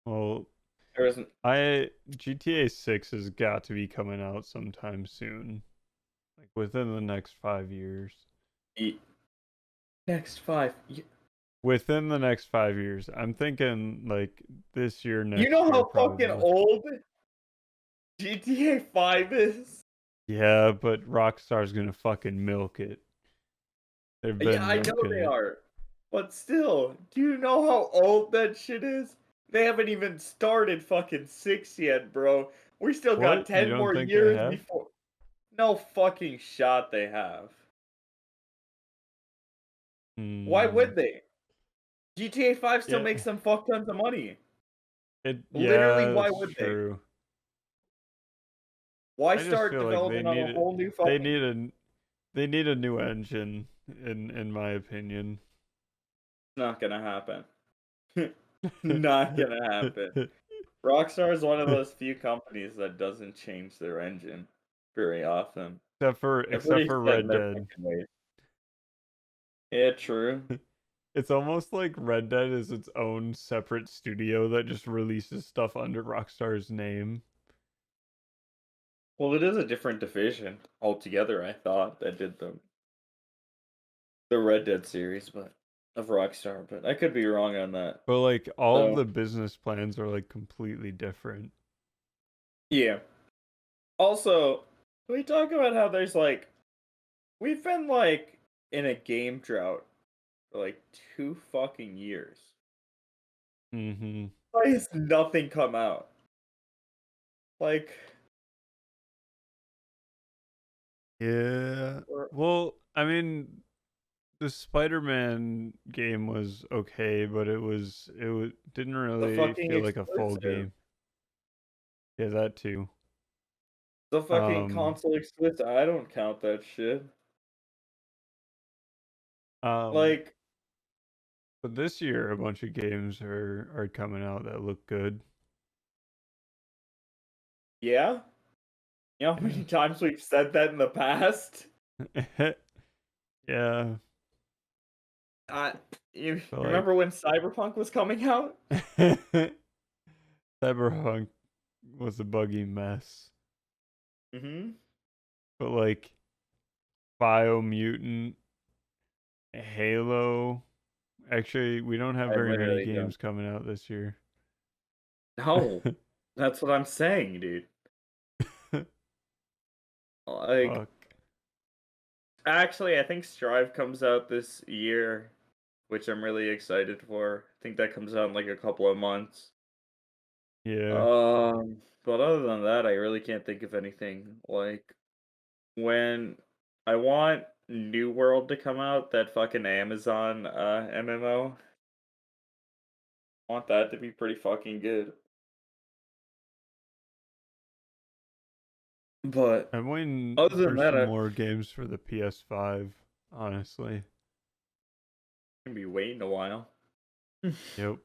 Well, There wasn't I GTA 6 has got to be coming out sometime soon. Like within the next 5 years. e- next 5 years. Within the next 5 years. I'm thinking like this year, You next know year how fucking probably. old GTA 5 is? Yeah, but Rockstar's gonna fucking milk it. They've Yeah, been I know milking they it. are. But still, do you know how old that shit is? They haven't even started fucking 6 yet, bro. We still got What? You 10 don't more think they years have? before. No fucking shot they have. Why Hmm. would they? GTA 5 still Yeah. makes them fuck tons of money. Literally, Yeah, why that's would they? true. Why I just start feel like development on a whole new they fucking. need a they need a new engine in my opinion. Not gonna happen. Not gonna happen. Rockstar is one of those few companies that doesn't change their engine very often. They're Except pretty for set in Red their Dead. fucking ways. Yeah, true. It's almost like Red Dead is its own separate studio that just releases stuff under Rockstar's name. Well, it is a different division altogether, I thought, that did the Red Dead series, but of Rockstar, but I could be wrong on that. But like all of So, the business plans are like completely different. yeah. Also, can we talk about how there's like we've been like in a game drought for like 2 fucking years. Mhm. Why has nothing come out? Like, Yeah. or Well, I mean, the Spider-Man game was okay, but it didn't the really fucking feel like a full exclusive. game. Yeah, that too. The fucking Um, console exclusive. I don't count that shit. um, Like, but this year a bunch of games are coming out that look good. yeah? You know how Yeah. many times we've said that in the past? Yeah, I you but remember like when Cyberpunk was coming out? Cyberpunk was a buggy mess. Mm-hmm. But like Biomutant, Halo. Actually, we don't have I very many literally don't. games coming out this year. No, that's what I'm saying, dude. Like, Fuck. actually, I think Strive comes out this year, which I'm really excited for. I think that comes out in like a couple of months. Yeah. But other than that, I really can't think of anything. Like, when I want New World to come out, that fucking Amazon MMO, I want that to be pretty fucking good. But I'm waiting other than for that, some I'm more games for the PS5, honestly. gonna be waiting a while. Yep.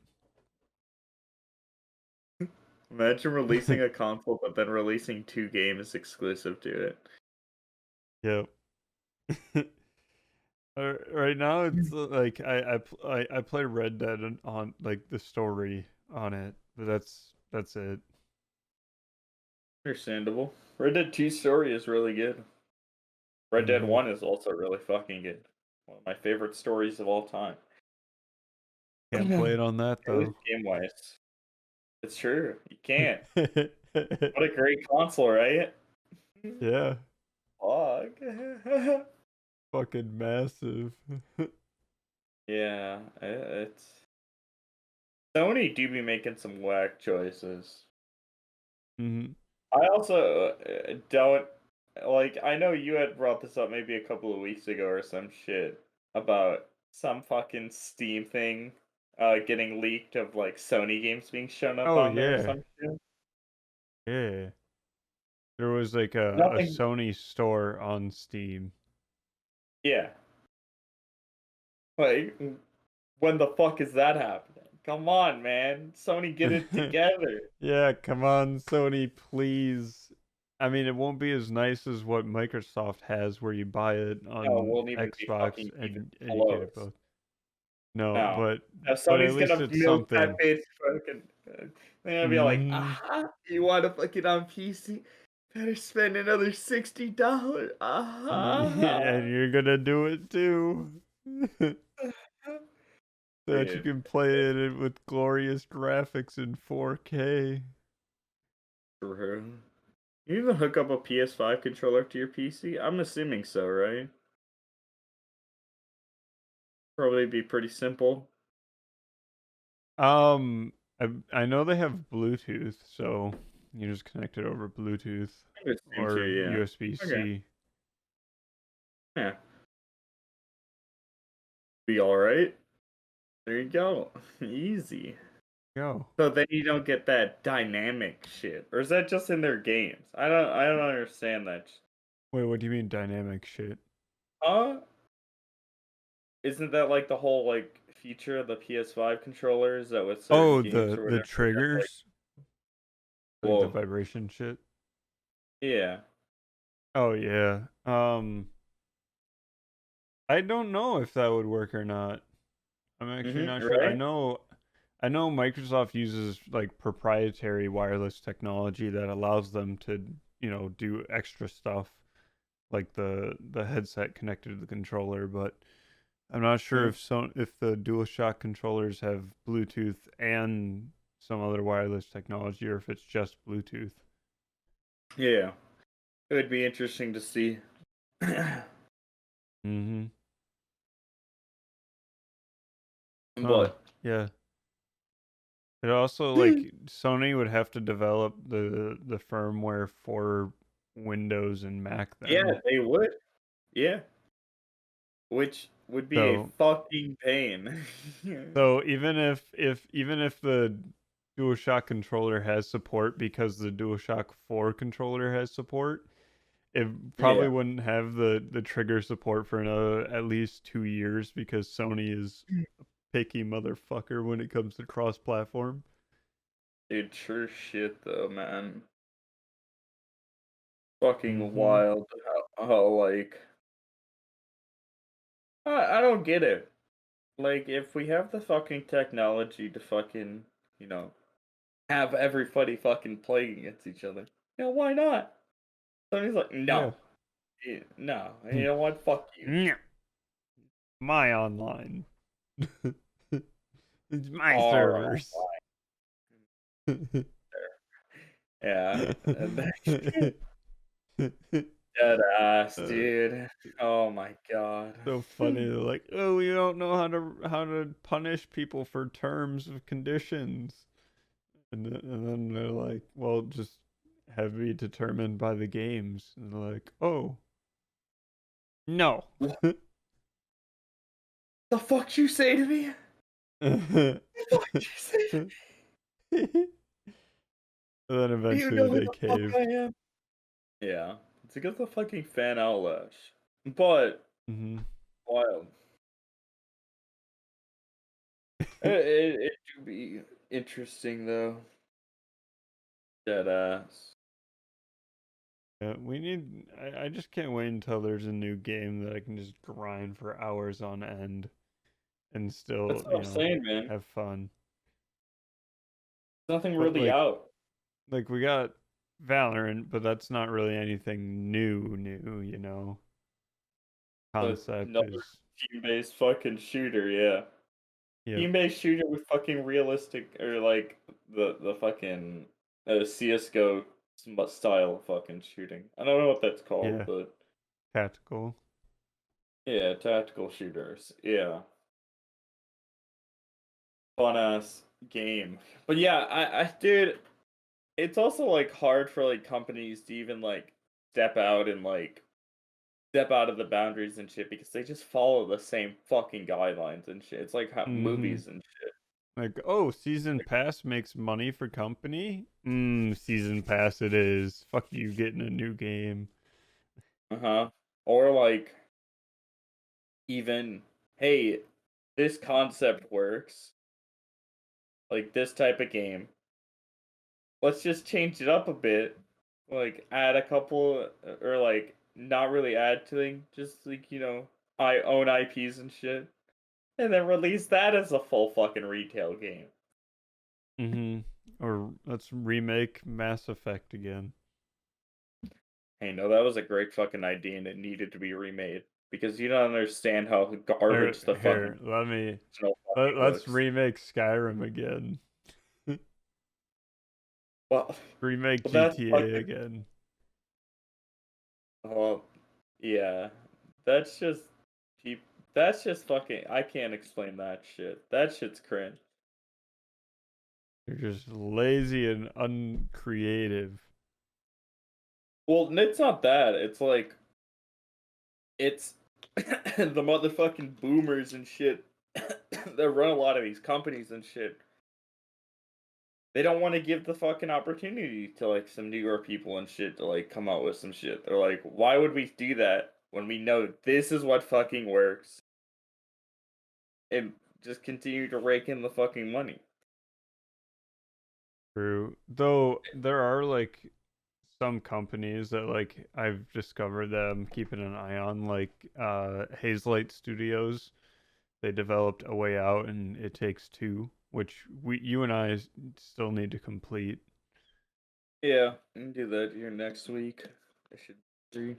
Imagine releasing a console, but then releasing 2 games exclusive to it. Yep. Right now it's like I play Red Dead on like the story on it, but that's it. Understandable. Red Dead 2 story is really good. Red Dead Mhm. 1 is also really fucking good. One of my favorite stories of all time. Can't play it on that At least though. game wise. It's true. You can't. What a great console, right? Yeah. Fuck. Fucking massive. Yeah, it's Sony do be making some whack choices. Hmm. I also don't like. I know you had brought this up maybe a couple of weeks ago or some shit about some fucking Steam thing getting leaked of like Sony games being shown up Oh on there or yeah, some shit. yeah. There was like a Nothing. Sony store on Steam. Yeah. Like, when the fuck is that happening? Come on, man. Sony, get it together. Yeah, come on, Sony, please. I mean, it won't be as nice as what Microsoft has, where you buy it No, it on won't even be Xbox fucking even and you get it close. both. No, No. but Now at Sony's least gonna it's milk that something. bitch fucking. They're gonna be like, Hmm. aha, you want to fuck it on PC? Better spend another $60. And Aha. you're gonna do it too. So that you Dude, can play it with glorious graphics in 4K. true. You even hook up a PS5 controller to your PC? I'm assuming so, right? Probably be pretty simple. Um, I know they have Bluetooth, so you just connect it over Bluetooth I would assume too, or yeah. Okay. USB-C. Yeah. Be alright. There you go. Easy. Go. So then you don't get that dynamic shit. Or is that just in their games? I don't understand that. Wait, what do you mean dynamic shit? Huh? Isn't that like the whole like feature of the PS5 controllers that with certain Oh, games or the whatever you have like triggers, like the whoa. vibration shit. Yeah. Oh yeah. I don't know if that would work or not. I'm actually not sure. Right? I know Microsoft uses like proprietary wireless technology that allows them to, do extra stuff like the headset connected to the controller, but I'm not sure Mhm. if the DualShock controllers have Bluetooth and some other wireless technology or if it's just Bluetooth. Yeah. It would be interesting to see. Mhm. Huh. But Yeah. It also like Sony would have to develop the firmware for Windows and Mac yeah, then. they would. Yeah. Which would be a So fucking pain. so even if the DualShock controller has support because the DualShock 4 controller has support, it probably Yeah. wouldn't have the trigger support for another at least 2 years because Sony is a picky motherfucker when it comes to cross-platform. Dude, true shit though, man. Fucking Mm-hmm. wild how like I don't get it. Like if we have the fucking technology to fucking, you know, have everybody fucking playing against each other. Yeah, why not? Somebody's like, Yeah. no. No. You know what? Fuck you. Yeah. My online. It's my Alright. servers. Yeah. Dead ass, Uh, dude. Oh my god. so funny. They're like, oh, we don't know how to punish people for terms of conditions, and then they're like, well, just have be determined by the games. And they're like, oh no. What the fuck you say to me? And What the fuck you say to then me? You eventually know who they the fuck I caved. am? Yeah. It's against the fucking fan outlash. But Hmm. wild. It do be interesting though. Dead ass. Yeah, we need. I just can't wait until there's a new game that I can just grind for hours on end and That's still, what I'm saying, man. have fun. Nothing But really out. like we got Valorant, but that's not really anything new. But Concept another is, team-based fucking shooter, yeah. yep, Team-based shooter with fucking realistic or like the fucking CS:GO style of fucking shooting. I don't know what that's called, yeah, but tactical. yeah, tactical shooters. Yeah. Fun ass. game. But yeah, dude, it's also like hard for like companies to even like step out and like step out of the boundaries and shit because they just follow the same fucking guidelines and shit. It's like how Mm-hmm. movies and shit. Like, oh, season pass makes money for company? Season pass it is. Fuck you getting a new game. Uh-huh. Or like even, hey, this concept works. Like this type of game. Let's just change it up a bit. Like add a couple or like not really add to them, just like, I own IPs and shit. And then release that as a full fucking retail game. Mm-hmm. Or let's remake Mass Effect again. Hey, no, that was a great fucking idea and it needed to be remade. Because you don't understand how garbage the fucking Here, let me original fucking let's looks. remake Skyrim again. Well, Remake that's GTA fucking. again. Well, yeah. That's just. Cheap. That's just fucking. I can't explain that shit. That shit's cringe. You're just lazy and uncreative. Well, it's not that. It's like. It's. The motherfucking boomers and shit that run a lot of these companies and shit. They don't want to give the fucking opportunity to like some newer people and shit to like come out with some shit. They're like, why would we do that when we know this is what fucking works? And just continue to rake in the fucking money. True. Though there are like some companies that like I've discovered that I'm keeping an eye on, like Hazelight Studios. They developed A Way Out and It Takes Two, which you and I still need to complete. Yeah, I can do that here next week. I should see.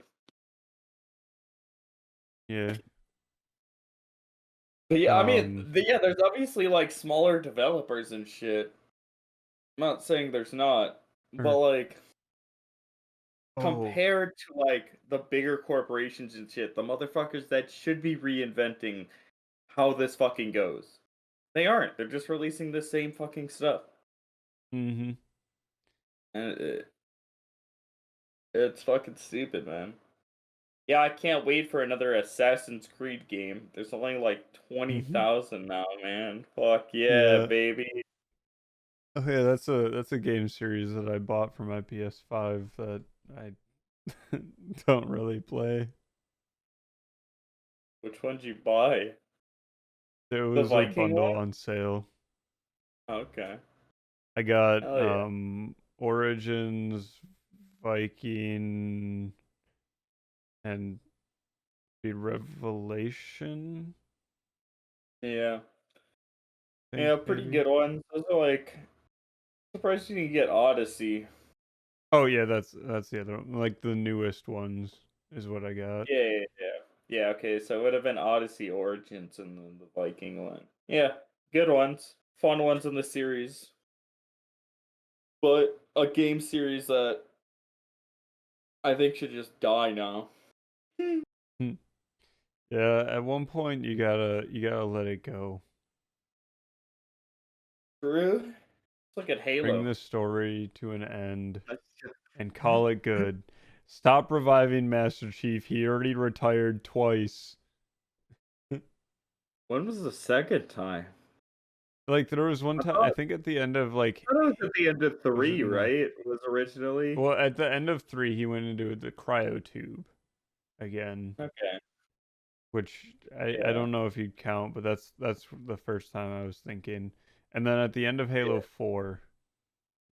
Yeah. But yeah, I mean, Um. yeah, there's obviously like smaller developers and shit. I'm not saying there's not, but Or, like oh. compared to like the bigger corporations and shit, the motherfuckers that should be reinventing how this fucking goes. They aren't. They're just releasing the same fucking stuff. Mm-hmm. And it's fucking stupid, man. Yeah, I can't wait for another Assassin's Creed game. There's only like Mm-hmm. 20,000 now, man. Fuck yeah, Yeah. baby. Oh yeah, that's a game series that I bought for my PS5 that I don't really play. Which one'd you buy? It The was a Viking bundle one? on sale. Okay. I got Hell yeah. Origins, Viking, and the Revelation, Yeah. I think Yeah, pretty maybe. good ones. Those are like surprised you can get Odyssey. Oh yeah, that's the other one. Like the newest ones is what I got. Yeah, yeah, yeah. Yeah, okay, so it would have been Odyssey Origins and then the Viking one. Yeah, good ones. Fun ones in the series. But a game series that I think should just die now. Hmm. Yeah, at one point you gotta let it go. True. Look at Bring Halo. the story to an end That's just- and call it good. Stop reviving Master Chief. He already retired twice. When was the second time? Like there was one I time I thought, think at the end of like I thought it was at the end of was it three, in the right? It was originally. well at the end of three he went into the cryo tube again, Okay. which I Yeah. don't know if you'd count, but that's the first time I was thinking. And then at the end of Halo Yeah. 4,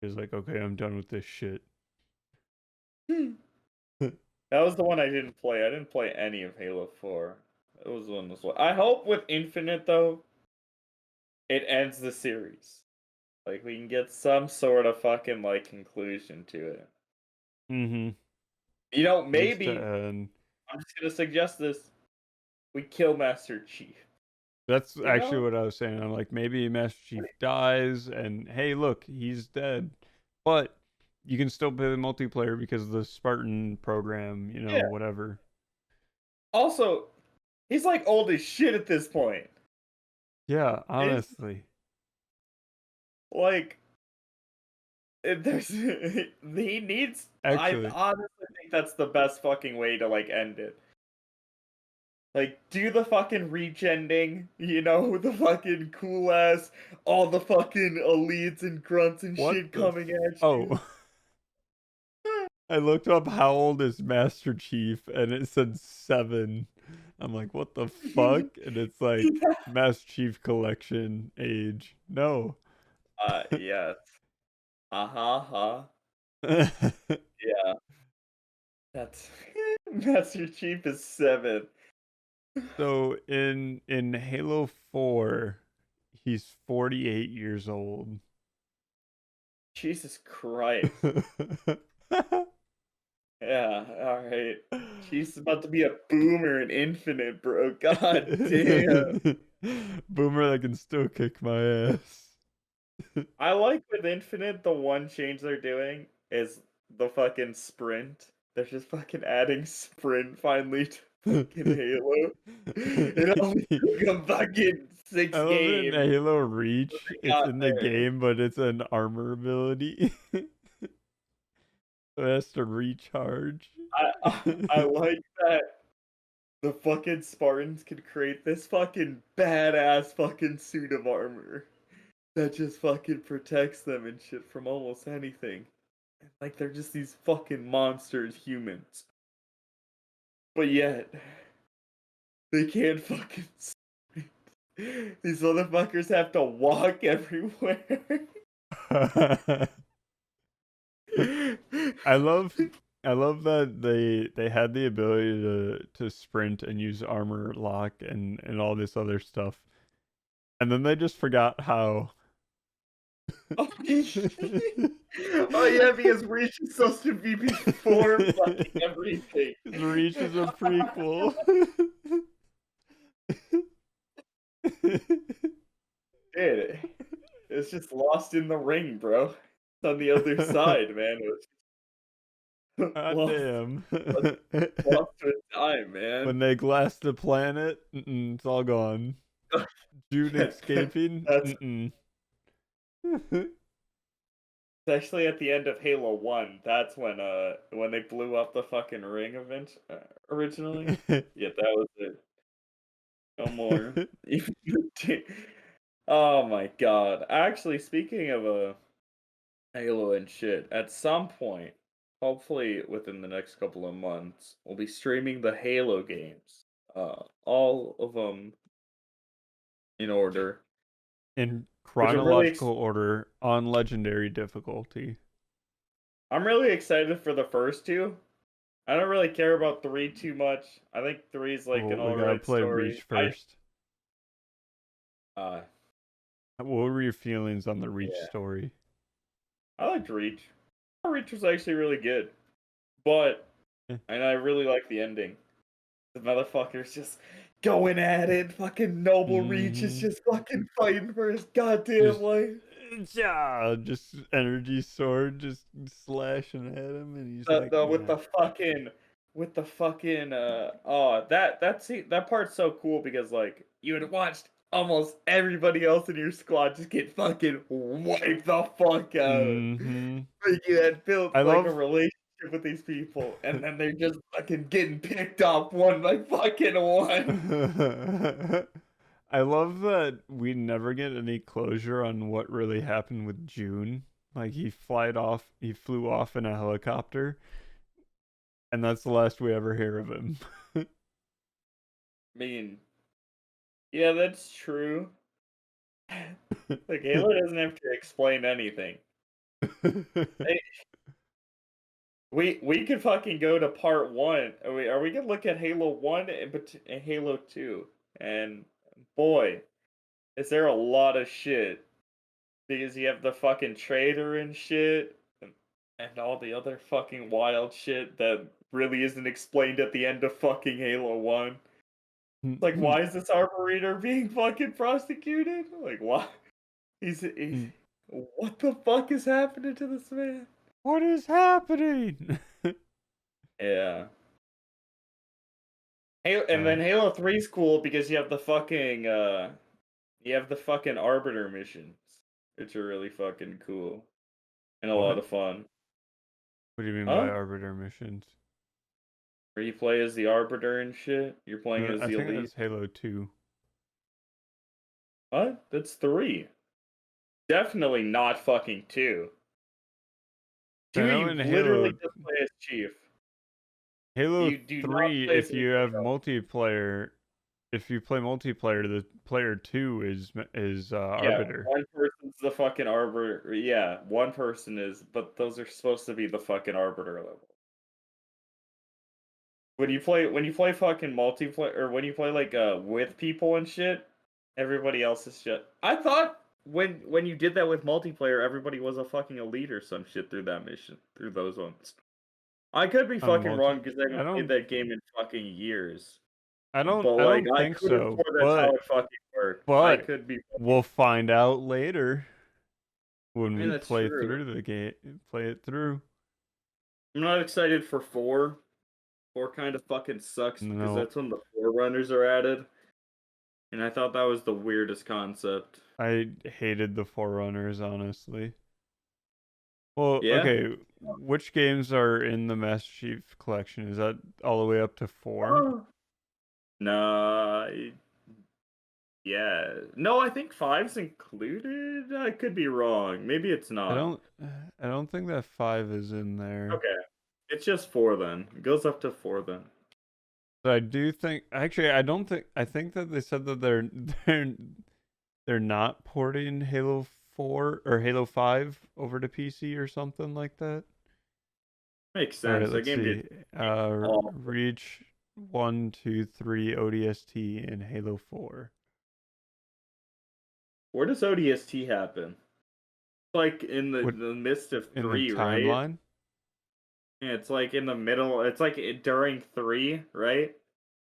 he was like, okay, I'm done with this shit. That was the one I didn't play. I didn't play any of Halo 4. It was one as well. I hope with Infinite though, it ends the series. Like we can get some sort of fucking like conclusion to it. Mm-hmm. Needs to Maybe end. I'm just gonna suggest this. We kill Master Chief. That's You actually know? what I was saying. I'm like, maybe Master Chief dies, and hey, look, he's dead. But you can still play the multiplayer because of the Spartan program, Yeah. whatever. Also, he's like old as shit at this point. Yeah, Is honestly. Like, there's he needs. I Actually, honestly think that's the best fucking way to like end it. Like, do the fucking reach ending, the fucking cool ass, all the fucking elites and grunts and what shit the coming at you. oh, I looked up how old is Master Chief and it said 7. I'm like, what the fuck? And it's like Master Chief collection age. No. Yes. Uh-huh. Yeah. That's Master Chief is 7. So in Halo 4, he's 48 years old. Jesus Christ. Yeah, alright. She's about to be a boomer in Infinite, bro. God damn. Boomer that can still kick my ass. I like with Infinite, the one change they're doing is the fucking sprint. They're just fucking adding sprint finally to fucking Halo. It only took them fucking I 6 love it in games, Halo but Reach. they It's got in the there. game, but it's an armor ability. So it has to recharge. I like that the fucking Spartans could create this fucking badass fucking suit of armor that just fucking protects them and shit from almost anything. Like they're just these fucking monsters, humans. But yet, they can't fucking sprint. These motherfuckers have to walk everywhere. I love I love that they had the ability to sprint and use armor lock and all this other stuff. And then they just forgot how. Oh, oh yeah, because Reach is supposed to be before fucking everything. Reach is a prequel. Dude, it's just lost in the ring, bro. It's on the other side, man. It's God lost, damn. lost to time, man. When they glass the planet, it's all gone. June escaping, That's actually at the end of Halo 1. That's when they blew up the fucking ring event originally. Yeah, that was it. No more. Even oh my god. Actually, speaking of Halo and shit, at some point, hopefully within the next couple of months, we'll be streaming the Halo games. All of them in order, In which chronological order on legendary difficulty. I'm really excited for the first two. I don't really care about 3 too much. I think 3 is like Well, an we gotta alright play story. Reach first. Uh What were your feelings on the Reach yeah. story? I liked Reach. Reach was actually really good. But and I really like the ending. The motherfucker's just going at it. Fucking Noble Reach is Mm-hmm. just fucking fighting for his goddamn Just, life. yeah, just energy sword, just slashing at him, and he's The, like, the nah. with the fucking oh that part's so cool because like you had watched almost everybody else in your squad just get fucking wiped the fuck out. Mm-hmm. Like you had built I like a love, relationship with these people, and then they're just fucking getting picked off one by fucking one. I love that we never get any closure on what really happened with June. Like he flew off in a helicopter, and that's the last we ever hear of him. I mean, yeah, that's true. Like Halo doesn't have to explain anything. Hey, we could fucking go to part 1. Are we gonna look at Halo 1 and Halo 2? And boy, is there a lot of shit because you have the fucking traitor and shit and all the other fucking wild shit that really isn't explained at the end of fucking Halo 1. Like, why is this Arboreator being fucking prosecuted? Like, why? He's what the fuck is happening to this man? What is happening? Yeah. Halo, and uh, then Halo 3's cool because you have the fucking Arbiter missions. which are really fucking cool and a lot What? of fun. What do you mean by Huh? arbiter missions? Where you play as the Arbiter and shit? You're playing No, as I the think Elite? that's Halo 2. What? That's 3. Definitely not fucking 2. I 2, know you in literally just play as Chief. Halo You do not 3, play as if you anybody have else. multiplayer, if you play multiplayer, the player 2 is Yeah, arbiter. one person's the fucking Arbiter. Yeah, one person is, but those are supposed to be the fucking Arbiter level. When you play fucking multiplayer or when you play like with people and shit, everybody else is shit. I thought when you did that with multiplayer, everybody was a fucking elite or some shit through that mission, through those ones. I could be On fucking multi wrong because I I haven't played don't that game in fucking years. I don't But I like don't I think could have so, sworn that's how it fucking worked. I but could be we'll fucking. find out later when I mean we that's play true. through the game, play it through. I'm not excited for 4. 4 kind of fucking sucks because No, that's when the Forerunners are added, and I thought that was the weirdest concept. I hated the Forerunners, honestly. Well, Yeah? okay, which games are in the Master Chief Collection? Is that all the way up to 4? Oh. Nah, yeah. No, I think 5's included? I could be wrong. Maybe it's I not. don't I don't think that 5 is in there. Okay. It's just 4 then. It goes up to 4 then. But I do think actually I don't think I think that they said that they're they're not porting Halo 4 or Halo 5 over to PC or something like that. Makes All right, sense. That let's game did see. awful. Reach 1, 2, 3 ODST in Halo 4. Where does ODST happen? Like in the, What the midst of in the 3, right? timeline? Yeah, it's like in the middle. It's like during 3, right?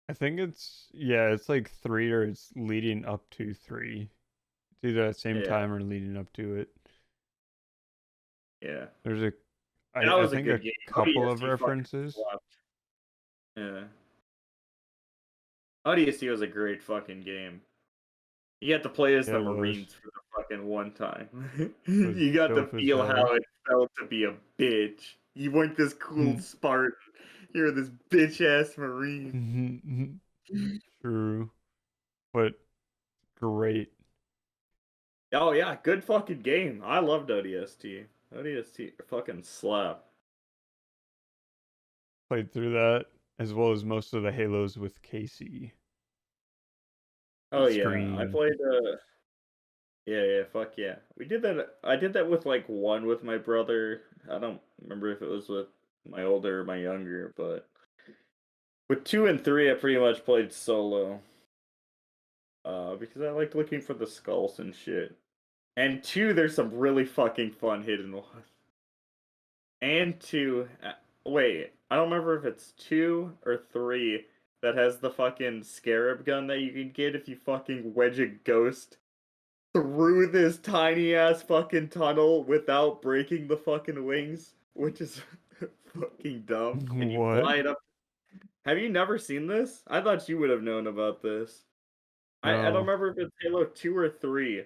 I think it's yeah, it's like 3 or it's leading up to 3. It's either at the same Yeah, time or leading up to it. yeah. There's a That I was a think a good game. couple of ODST fucking references. slapped. Yeah. ODST was a great fucking game. You got to play as Yeah, the it was. Marines for the fucking one time. It was You got to dope as feel hell. how it felt to be a bitch. You weren't this cool Spartan. You're this bitch ass Marine. True, but great. Oh yeah, good fucking game. I loved ODST. ODST fucking slap. Played through that as well as most of the Halos with Casey. Oh yeah, I Streamed. played yeah, fuck yeah. We did that. I did that with like 1 with my brother. I don't remember if it was with my older or my younger, but with 2 and 3 I pretty much played solo. Because I liked looking for the skulls and shit. And 2, there's some really fucking fun hidden ones. And 2, wait, I don't remember if it's 2 or 3 that has the fucking scarab gun that you can get if you fucking wedge a ghost through this tiny ass fucking tunnel without breaking the fucking wings, which is fucking dumb. And you What? fly it up. Have you never seen this? I thought you would have known about this. I don't No. remember if it's Halo 2 or 3,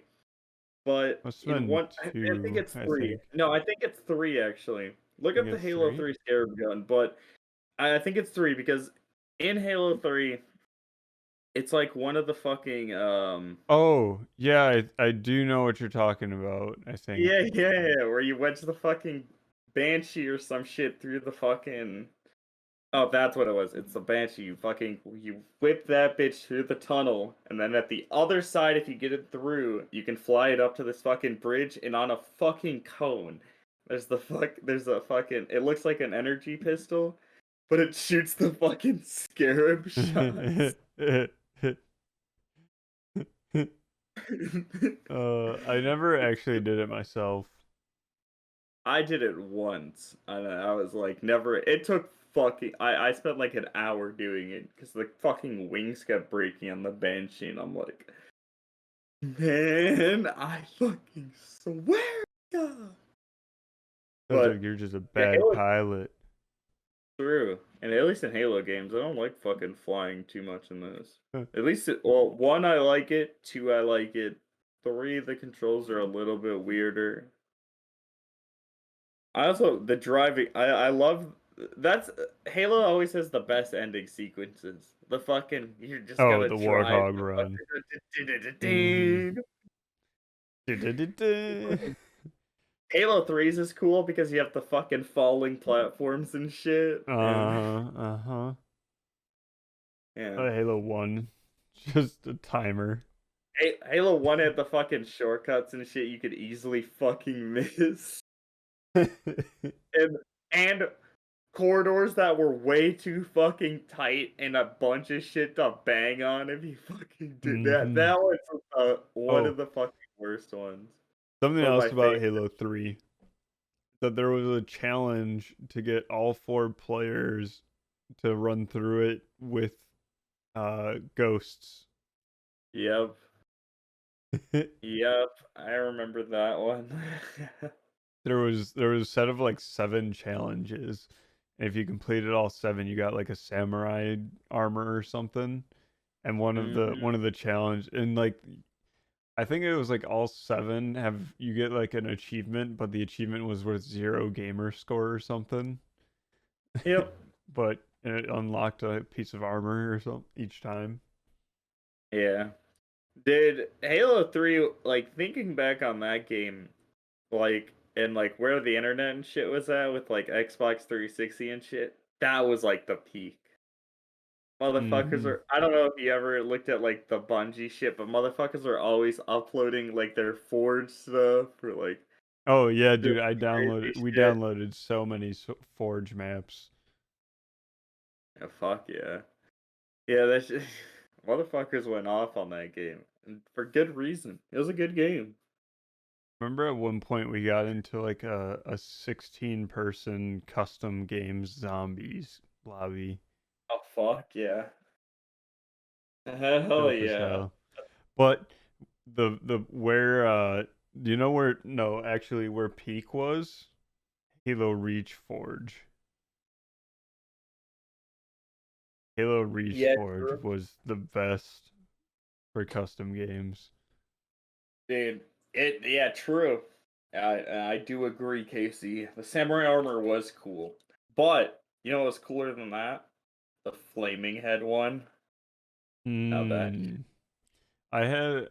but Must have in been one, I think 2, it's I 3. think. No, I think it's 3 actually. Look I think up the it's Halo 3. 3 scarab gun, but I think it's 3 because in Halo 3, it's like one of the fucking Oh, yeah, I do know what you're talking about, I think. yeah, where you wedge the fucking banshee or some shit through the fucking. Oh, that's what it was. It's the banshee. You whip that bitch through the tunnel, and then at the other side, if you get it through, you can fly it up to this fucking bridge, and on a fucking cone, there's a fucking. It looks like an energy pistol, but it shoots the fucking scarab shots. I never actually did it myself. I did it once, and I was like, never. It took fucking. I spent like an hour doing it because the fucking wings kept breaking on the banshee, and I'm like, man, I fucking swear to God. Sounds like But you're just a yeah, bad Halo's pilot. true, and at least in Halo games, I don't like fucking flying too much in this. At least, well, 1 I like it, 2 I like it, 3, the controls are a little bit weirder. I also the driving. I love that's Halo always has the best ending sequences. The fucking you just Oh, gotta the drive. Warthog run. Mm-hmm. The fucking Halo 3's is cool because you have the fucking falling platforms and shit. And Uh-huh. yeah. Halo 1. Just a timer. Halo 1 had the fucking shortcuts and shit you could easily fucking miss. And and corridors that were way too fucking tight and a bunch of shit to bang on if you fucking did that. Mm-hmm. That was one Oh, of the fucking worst ones. something One of my else about favorite. Halo 3. That there was a challenge to get all 4 players to run through it with ghosts. Yep. Yep. I remember that one. There was a set of like 7 challenges. And if you completed all 7, you got like a samurai armor or something. And Mhm. one of the challenge and like I think it was like all 7 have you get like an achievement, but the achievement was worth 0 gamer score or something. Yep. But it unlocked a piece of armor or something each time. Yeah. Did Halo 3, like, thinking back on that game, like, and like where the internet and shit was at with like Xbox 360 and shit, that was like the peak. Motherfuckers Mm-hmm. are I don't know if you ever looked at like the Bungie shit, but motherfuckers are always uploading like their Forge stuff or like Oh yeah, dude, doing crazy we shit. downloaded so many Forge maps. Yeah, fuck yeah. Yeah, that shit motherfuckers went off on that game. And for good reason. It was a good game. Remember at one point we got into like a 16 person custom games zombies lobby. Oh fuck yeah. Hell Dope as yeah. hell. But the where do you know where no, actually where peak was? Halo Reach Forge. Halo Reach Yeah, Forge true. was the best for custom games. Dude, yeah, true. I do agree, Casey. The samurai armor was cool. But you know what was cooler than that? The flaming head one. Now that Hmm. I had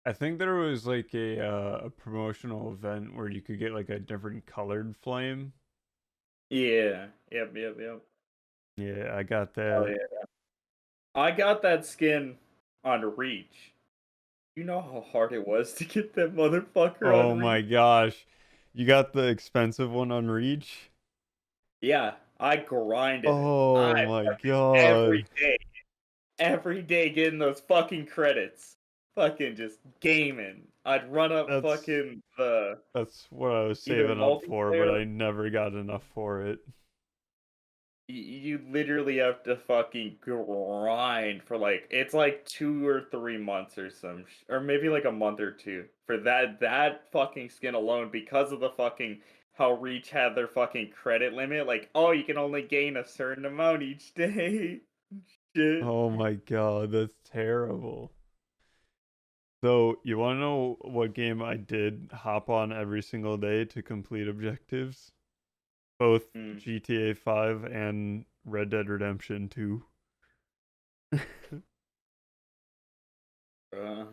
I think there was like a promotional event where you could get like a different colored flame. yeah. Yep. Yeah, I got Oh that. yeah. I got that skin on Reach. You know how hard it was to get that motherfucker on Oh my Reach? gosh. You got the expensive one on Reach? Yeah, I grinded it. I Oh my fucking god. every day getting those fucking credits. Fucking just gaming. I'd run up That's fucking the that's what I was either saving up for, but multiplayer. I never got enough for it. You literally have to fucking grind for like it's like 2 or 3 months or or maybe like a month or two for that fucking skin alone because of the fucking how Reach had their fucking credit limit. Like, oh, you can only gain a certain amount each day. Shit. Oh my god, that's terrible. So, you want to know what game I did hop on every single day to complete objectives? Both Mm. GTA 5 and Red Dead Redemption 2. Uh,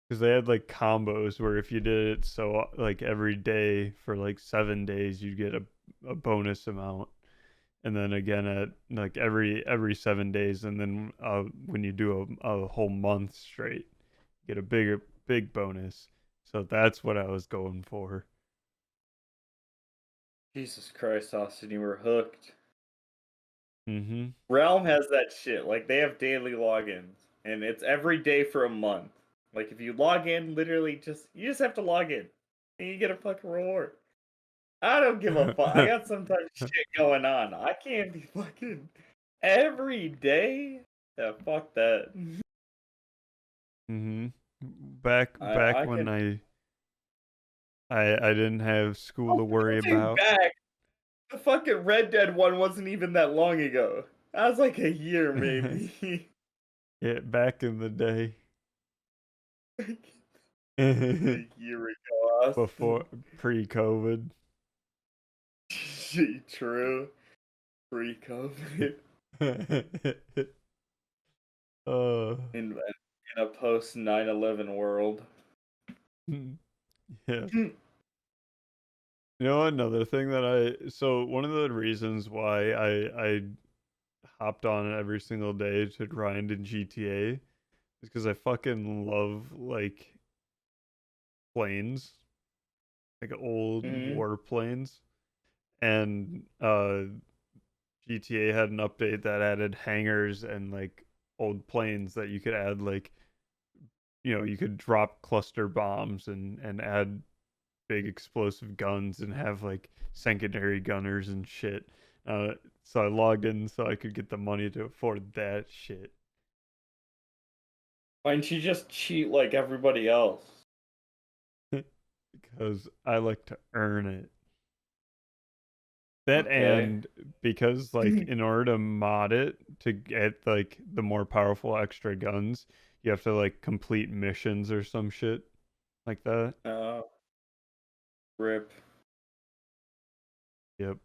Because they had like combos where if you did it so like every day for like 7 days, you'd get a bonus amount. And then again at like every 7 days, and then when you do a whole month straight, you get a big bonus. So that's what I was going for. Jesus Christ, Austin, you were hooked. Mm-hmm. Realm has that shit. Like they have daily logins, and it's every day for a month. Like if you log in, literally you just have to log in, and you get a fucking reward. I don't give a fuck. I got some type of shit going on. I can't be fucking every day. Yeah, fuck that. Mm-hmm. Back I when can. I didn't have school to Oh, worry don't take about. back. The fucking Red Dead one wasn't even that long ago. That was like a year, maybe. Yeah, back in the day. A year ago, Before Austin. pre-COVID. True. Pre-COVID. uh In a post 9/11 world. yeah. You know, another thing that so one of the reasons why I hopped on every single day to grind in GTA is because I fucking love like planes, like old Mm-hmm. warplanes, and GTA had an update that added hangars and like old planes that you could add like you could drop cluster bombs and add big explosive guns and have like secondary gunners and shit. Uh, so I logged in so I could get the money to afford that shit. Why don't you just cheat like everybody else? Because I like to earn it. That Okay. and because like in order to mod it to get like the more powerful extra guns, you have to like complete missions or some shit like that. uh, Rip. Yep.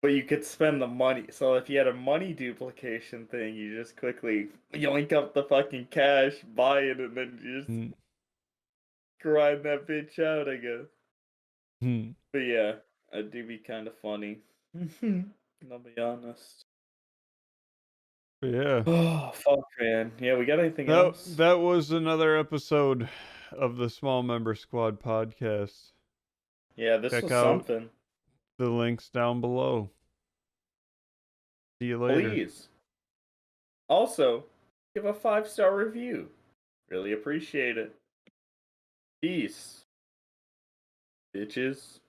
But you could spend the money. So if you had a money duplication thing, you just quickly yoink up the fucking cash, buy it, and then you just Mm-hmm. grind that bitch out, I guess. Hmm. But yeah, it do be kind of funny. I'll be honest. But yeah. Oh, fuck, man. Yeah, we got anything That else? that was another episode of the Small Member Squad podcast. Yeah, this Check was out something. the links down below. See you later. Please. Also, give a 5-star review. Really appreciate it. Peace, bitches.